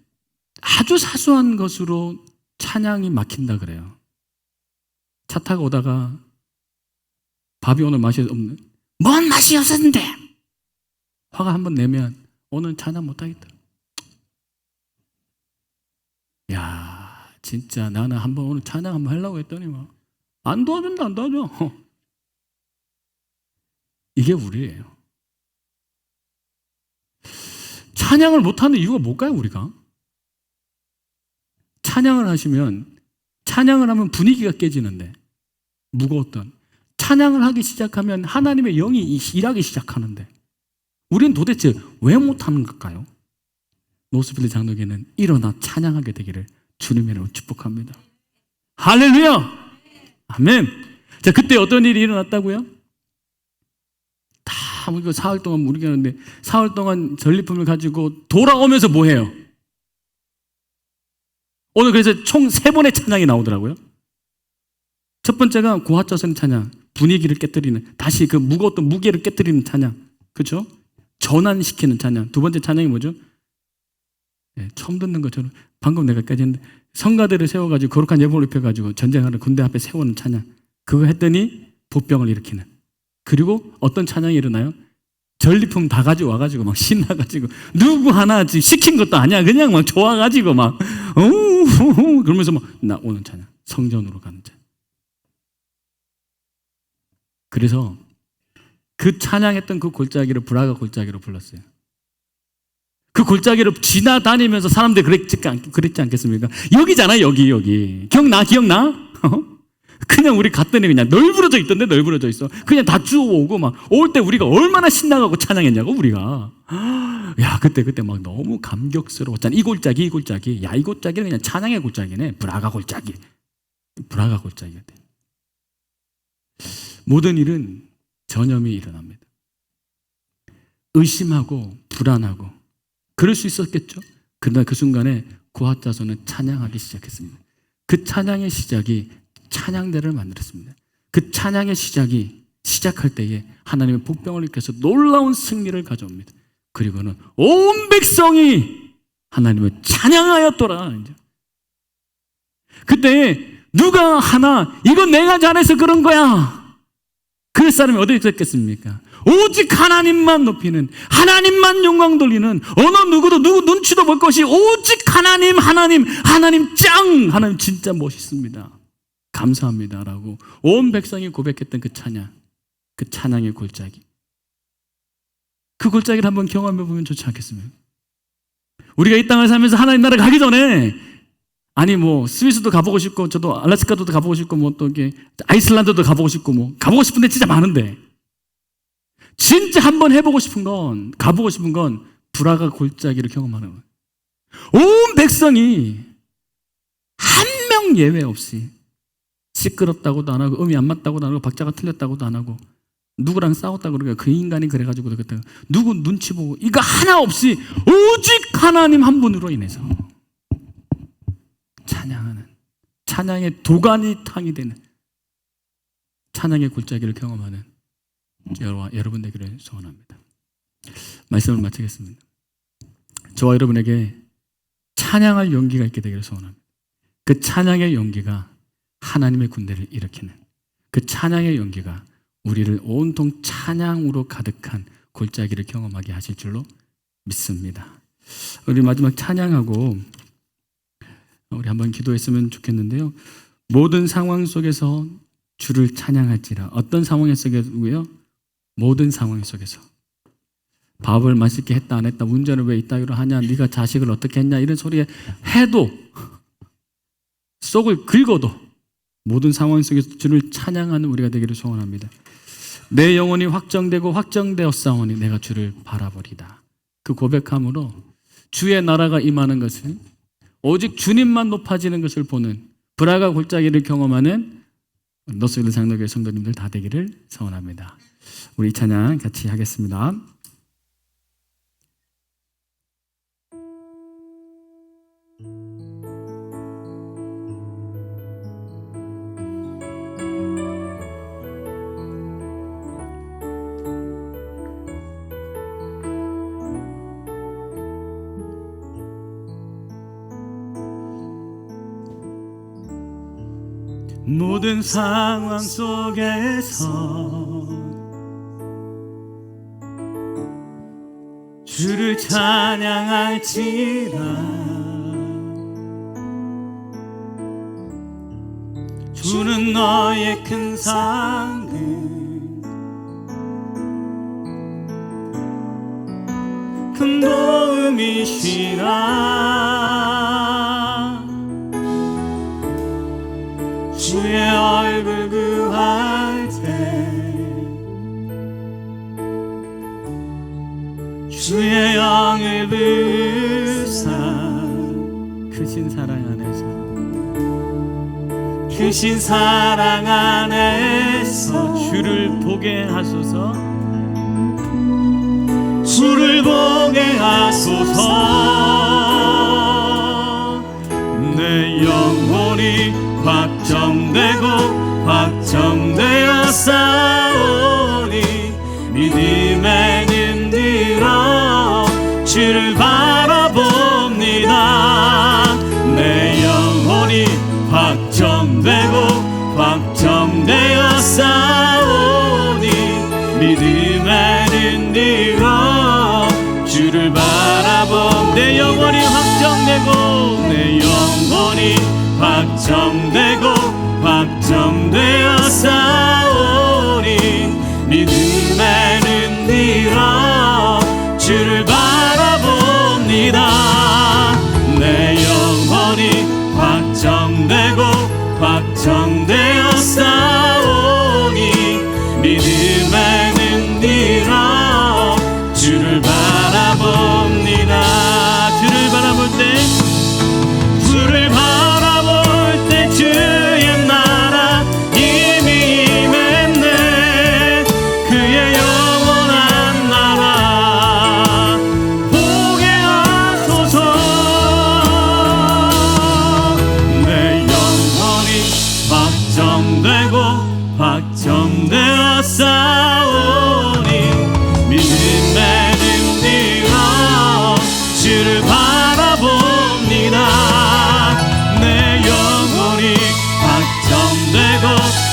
아주 사소한 것으로 찬양이 막힌다 그래요. 차 타고 오다가 밥이 오늘 맛이 없네. 뭔 맛이 없었는데? 화가 한번 내면 오늘 찬양 못하겠다. 야, 진짜 나는 한번 오늘 찬양 한번 하려고 했더니 안 도와준다, 안 도와줘. 이게 우리예요. 찬양을 못하는 이유가 뭘까요, 우리가? 찬양을 하면 분위기가 깨지는데, 무거웠던. 찬양을 하기 시작하면 하나님의 영이 일하기 시작하는데, 우리는 도대체 왜 못하는 걸까요? 노스필드 장로교회는 일어나 찬양하게 되기를 주님의 이름으로 축복합니다. 할렐루야. 아멘. 자, 그때 어떤 일이 일어났다고요? 다 우리가 사흘 동안 무르게 하는데 사흘 동안 전리품을 가지고 돌아오면서 뭐 해요? 오늘 그래서 총 3번의 찬양이 나오더라고요. 첫 번째가 고핫자선 찬양, 분위기를 깨뜨리는, 다시 그 무거웠던 무게를 깨뜨리는 찬양, 그렇죠? 전환시키는 찬양. 두 번째 찬양이 뭐죠? 네, 처음 듣는 것처럼 방금 내가 까지는데 성가대를 세워가지고 거룩한 예복을 입혀가지고 전쟁하는 군대 앞에 세우는 찬양. 그거 했더니 보병을 일으키는. 그리고 어떤 찬양이 일어나요? 전리품 다 가지고 와가지고 막 신나가지고 누구 하나 시킨 것도 아니야. 그냥 막 좋아가지고 막 그러면서 막 나오는 찬양. 성전으로 가는 찬양. 그래서 그 찬양했던 그 골짜기를 브라가 골짜기로 불렀어요. 그 골짜기를 지나다니면서 사람들이 그랬지 않겠습니까? 여기잖아, 여기. 기억나? 그냥 우리 갔더니 그냥 널브러져 있던데, 널브러져 있어. 그냥 다 주워오고 막 올 때 우리가 얼마나 신나가고 찬양했냐고, 우리가. 야, 그때 막 너무 감격스러웠잖아. 이 골짜기. 야, 이 골짜기는 그냥 찬양의 골짜기네. 브라가 골짜기. 모든 일은 전염이 일어납니다. 의심하고 불안하고 그럴 수 있었겠죠. 그러나 그 순간에 고핫자손은 찬양하기 시작했습니다. 그 찬양의 시작이 찬양대를 만들었습니다. 그 찬양의 시작할 때에 하나님의 복병을 일으켜서 놀라운 승리를 가져옵니다. 그리고는 온 백성이 하나님을 찬양하였더라. 이제. 그때 누가 하나 이건 내가 잘해서 그런 거야. 그럴 사람이 어디 있었겠습니까? 오직 하나님만 높이는, 하나님만 영광 돌리는, 어느 누구도 누구 눈치도 볼 것이 오직 하나님 짱! 하나님 진짜 멋있습니다. 감사합니다라고 온 백성이 고백했던 그 찬양, 그 찬양의 골짜기. 그 골짜기를 한번 경험해 보면 좋지 않겠습니까? 우리가 이 땅을 살면서 하나님 나라 가기 전에 아니 뭐 스위스도 가보고 싶고 저도 알래스카도 가보고 싶고 뭐 또 이게 아이슬란드도 가보고 싶고 뭐 가보고 싶은 데 진짜 많은데 진짜 한번 해보고 싶은 건 가보고 싶은 건 브라가 골짜기를 경험하는 거예요. 온 백성이 한 명 예외 없이 시끄럽다고도 안 하고 음이 안 맞다고도 안 하고 박자가 틀렸다고도 안 하고 누구랑 싸웠다고 그러니까 그 인간이 그래가지고 그랬다고 누구 눈치 보고 이거 하나 없이 오직 하나님 한 분으로 인해서 찬양하는 찬양의 도가니 탕이 되는 찬양의 골짜기를 경험하는 여러분 되기를 소원합니다. 말씀을 마치겠습니다. 저와 여러분에게 찬양할 용기가 있게 되기를 소원합니다. 그 찬양의 용기가 하나님의 군대를 일으키는 그 찬양의 용기가 우리를 온통 찬양으로 가득한 골짜기를 경험하게 하실 줄로 믿습니다. 우리 마지막 찬양하고 우리 한번 기도했으면 좋겠는데요. 모든 상황 속에서 주를 찬양할지라. 어떤 상황 속에서고요? 모든 상황 속에서. 밥을 맛있게 했다 안 했다, 운전을 왜 이따위로 하냐, 네가 자식을 어떻게 했냐 이런 소리에 해도 속을 긁어도 모든 상황 속에서 주를 찬양하는 우리가 되기를 소원합니다. 내 영혼이 확정되고 확정되었사오니 내가 주를 바라보리다. 그 고백함으로 주의 나라가 임하는 것을 오직 주님만 높아지는 것을 보는 브라가 골짜기를 경험하는 노스빌드 장로교회 성도님들 다 되기를 소원합니다. 우리 이 찬양 같이 하겠습니다. 모든 상황 속에서 주를 찬양할지라. 주는 너의 큰 상급 큰 도움이시라. 주의 얼굴 구할 때 주의 영을 부으사 크신 사랑 안에서 크신 사랑 안에서 주를 보게 하소서. 주를 보게 하소서. 내 영혼이 확정되고 확정되어 싸우니 믿음에 눈들어 주를 바라봅니다. 내 영혼이 확정되고 확정되어 싸우니 믿음에 눈들어 주를 바라봅. 내 영혼이 확정되고 내 영혼이 확정되고 확정되어 싸우니 믿음에 눈들어 주를 바라봅니다. 내 영혼이 확정되고 확정되어 싸우니 믿음에 눈들어 주를 바라봅니다. 주를 바라볼 때 주를 바라볼 때 주의 나라 이미 임했네. 그의 영원한 나라 보게 하소서. 내 영혼이 확정되고 확정되어 싸우니 믿음에 눈들어 주를 바라봅니다. 내 영혼이 확정되고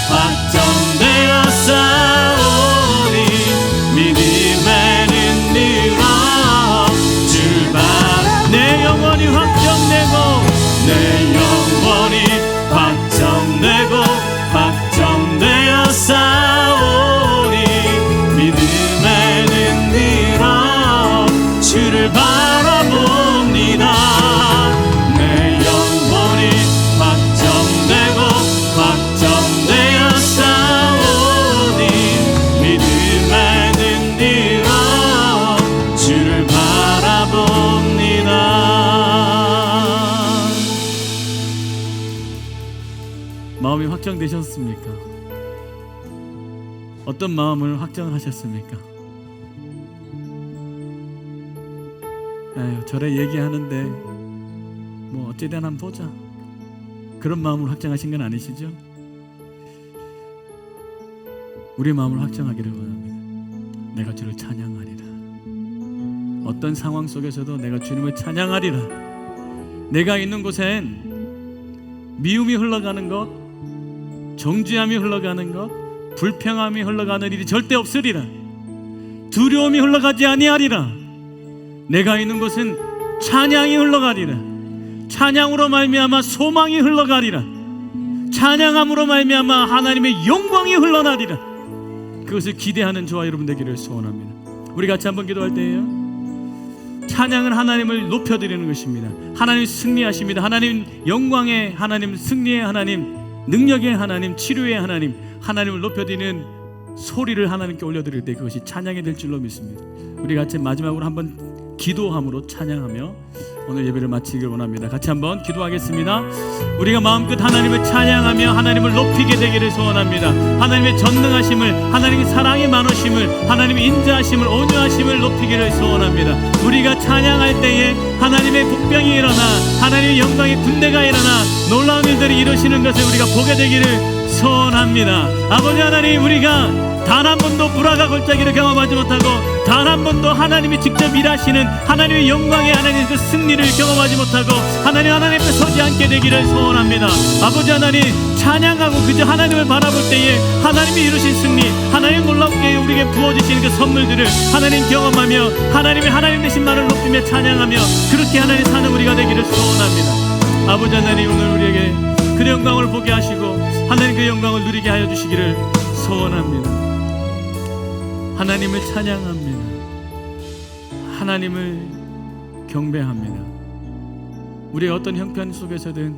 확정되어 싸우니 믿음에 눈들어 주를 바라. 내 영혼이 확정되고 내 영혼이 확정되고 확정되어 싸우니 믿음에 눈들어 주를 바라봅니다. 내 영혼이 확정되고 확정되어 싸우니 믿음에 눈들어 주를 바라봅니다. 마음이 확정되셨습니까? 어떤 마음을 확정을 하셨습니까? 에휴, 저래 얘기하는데 뭐 어찌되나 한번 보자, 그런 마음을 확정하신 건 아니시죠? 우리의 마음을 확정하기를 원합니다. 내가 주를 찬양하리라. 어떤 상황 속에서도 내가 주님을 찬양하리라. 내가 있는 곳엔 미움이 흘러가는 것, 정죄함이 흘러가는 것, 불평함이 흘러가는 일이 절대 없으리라. 두려움이 흘러가지 아니하리라. 내가 있는 곳은 찬양이 흘러가리라. 찬양으로 말미암아 소망이 흘러가리라. 찬양함으로 말미암아 하나님의 영광이 흘러나리라. 그것을 기대하는 저와 여러분 되기를 소원합니다. 우리 같이 한번 기도할 때에요, 찬양은 하나님을 높여드리는 것입니다. 하나님 승리하십니다. 하나님 영광의 하나님, 승리의 하나님, 능력의 하나님, 치료의 하나님, 하나님을 높여드리는 소리를 하나님께 올려드릴 때 그것이 찬양이 될 줄로 믿습니다. 우리 같이 마지막으로 한번 기도함으로 찬양하며 오늘 예배를 마치길 원합니다. 같이 한번 기도하겠습니다. 우리가 마음껏 하나님을 찬양하며 하나님을 높이게 되기를 소원합니다. 하나님의 전능하심을, 하나님의 사랑이 많으심을, 하나님의 인자하심을, 온유하심을 높이기를 소원합니다. 우리가 찬양할 때에 하나님의 복병이 일어나 하나님의 영광의 군대가 일어나 놀라운 일들이 이루시는 것을 우리가 보게 되기를 소원합니다. 아버지 하나님, 우리가 단 한 번도 불화가 골짜기를 경험하지 못하고 단 한 번도 하나님이 직접 일하시는 하나님의 영광의 하나님의 그 승리를 경험하지 못하고 하나님 앞에 서지 않게 되기를 소원합니다. 아버지 하나님, 찬양하고 그저 하나님을 바라볼 때에 하나님이 이루신 승리, 하나님 놀랍게 우리에게 부어주시는 그 선물들을 하나님 경험하며 하나님의 하나님 되신 말을 높이며 찬양하며 그렇게 하나님 사는 우리가 되기를 소원합니다. 아버지 하나님, 오늘 우리에게 그 영광을 보게 하시고 하나님 그 영광을 누리게 하여 주시기를 소원합니다. 하나님을 찬양합니다. 하나님을 경배합니다. 우리의 어떤 형편 속에서든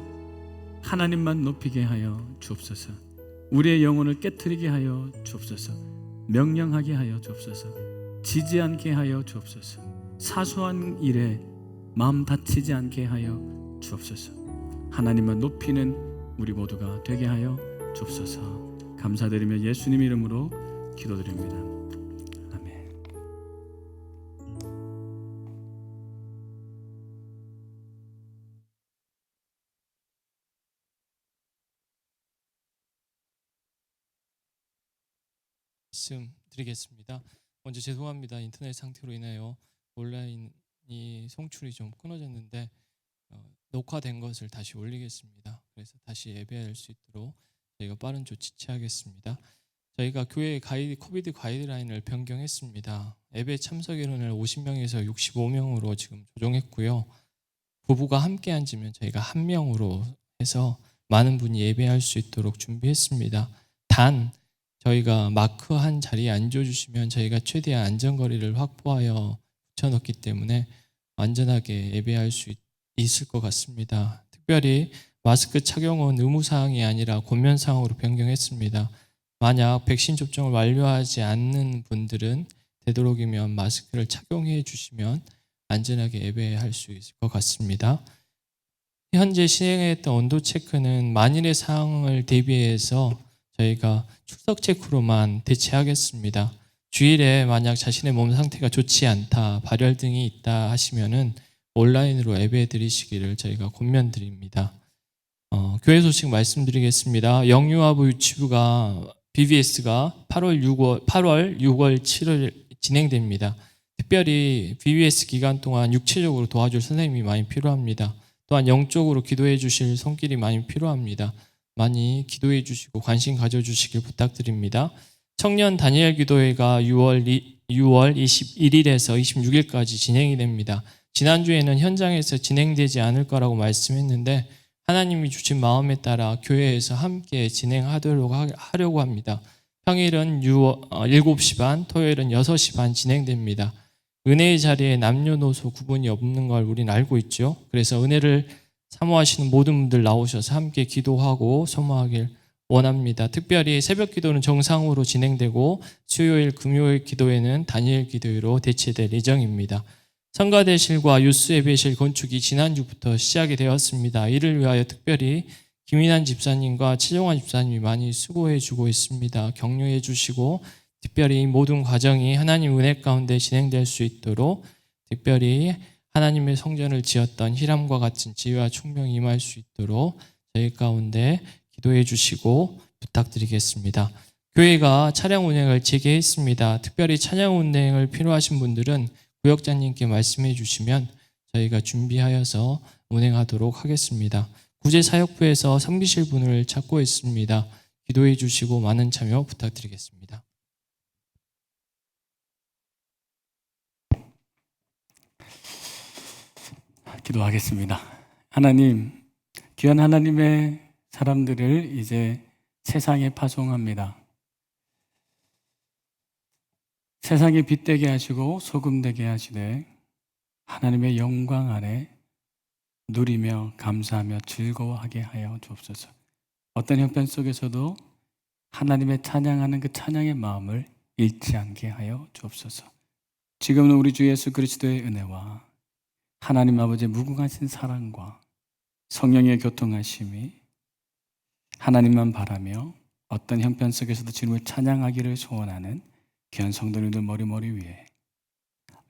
하나님만 높이게 하여 주옵소서. 우리의 영혼을 깨트리게 하여 주옵소서. 명령하게 하여 주옵소서. 지지 않게 하여 주옵소서. 사소한 일에 마음 다치지 않게 하여 주옵소서. 하나님만 높이는 우리 모두가 되게 하여 주옵소서. 감사드리며 예수님 이름으로 기도드립니다. 아멘. 말씀 드리겠습니다. 먼저 죄송합니다. 인터넷 상태로 인하여 온라인이 송출이 좀 끊어졌는데 녹화된 것을 다시 올리겠습니다. 그래서 다시 예배할 수 있도록 저희가 빠른 조치 취하겠습니다. 저희가 교회 코비드 가이드라인을 변경했습니다. 예배 참석 인원을 50명에서 65명으로 지금 조정했고요. 부부가 함께 앉으면 저희가 1명으로 해서 많은 분이 예배할 수 있도록 준비했습니다. 단 저희가 마크한 자리에 앉아주시면 저희가 최대한 안전거리를 확보하여 붙여놓기 때문에 안전하게 예배할 수 있을 것 같습니다. 특별히 마스크 착용은 의무사항이 아니라 권면사항으로 변경했습니다. 만약 백신 접종을 완료하지 않는 분들은 되도록이면 마스크를 착용해 주시면 안전하게 예배할 수 있을 것 같습니다. 현재 시행했던 온도 체크는 만일의 상황을 대비해서 저희가 출석 체크로만 대체하겠습니다. 주일에 만약 자신의 몸 상태가 좋지 않다, 발열 등이 있다 하시면은 온라인으로 예배 드리시기를 저희가 권면드립니다. 교회 소식 말씀드리겠습니다. 영유아부 유치부가 BBS가 8월, 6월, 7월 진행됩니다. 특별히 BBS 기간 동안 육체적으로 도와줄 선생님이 많이 필요합니다. 또한 영적으로 기도해 주실 손길이 많이 필요합니다. 많이 기도해 주시고 관심 가져주시길 부탁드립니다. 청년 다니엘 기도회가 6월 21일에서 26일까지 진행이 됩니다. 지난주에는 현장에서 진행되지 않을 거라고 말씀했는데 하나님이 주신 마음에 따라 교회에서 함께 진행하도록 하려고 합니다. 평일은 7시 반, 토요일은 6시 반 진행됩니다. 은혜의 자리에 남녀노소 구분이 없는 걸 우린 알고 있죠. 그래서 은혜를 사모하시는 모든 분들 나오셔서 함께 기도하고 소모하길 원합니다. 특별히 새벽 기도는 정상으로 진행되고 수요일, 금요일 기도회는 단일 기도회로 대체될 예정입니다. 성가대실과 유스 예배실 건축이 지난주부터 시작이 되었습니다. 이를 위하여 특별히 김인환 집사님과 최정환 집사님이 많이 수고해 주고 있습니다. 격려해 주시고 특별히 모든 과정이 하나님 은혜 가운데 진행될 수 있도록 특별히 하나님의 성전을 지었던 히람과 같은 지혜와 충명이 임할 수 있도록 저희 가운데 기도해 주시고 부탁드리겠습니다. 교회가 차량 운행을 재개했습니다. 특별히 차량 운행을 필요하신 분들은 구역장님께 말씀해 주시면 저희가 준비하여서 운행하도록 하겠습니다. 구제사역부에서 섬기실 분을 찾고 있습니다. 기도해 주시고 많은 참여 부탁드리겠습니다. 기도하겠습니다. 하나님, 귀한 하나님의 사람들을 이제 세상에 파송합니다. 세상에 빛되게 하시고 소금되게 하시되 하나님의 영광 안에 누리며 감사하며 즐거워하게 하여 주옵소서. 어떤 형편 속에서도 하나님의 찬양하는 그 찬양의 마음을 잃지 않게 하여 주옵소서. 지금은 우리 주 예수 그리스도의 은혜와 하나님 아버지의 무궁하신 사랑과 성령의 교통하심이 하나님만 바라며 어떤 형편 속에서도 주님을 찬양하기를 소원하는 귀한 성도님들 머리 위에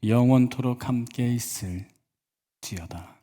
영원토록 함께 있을지어다.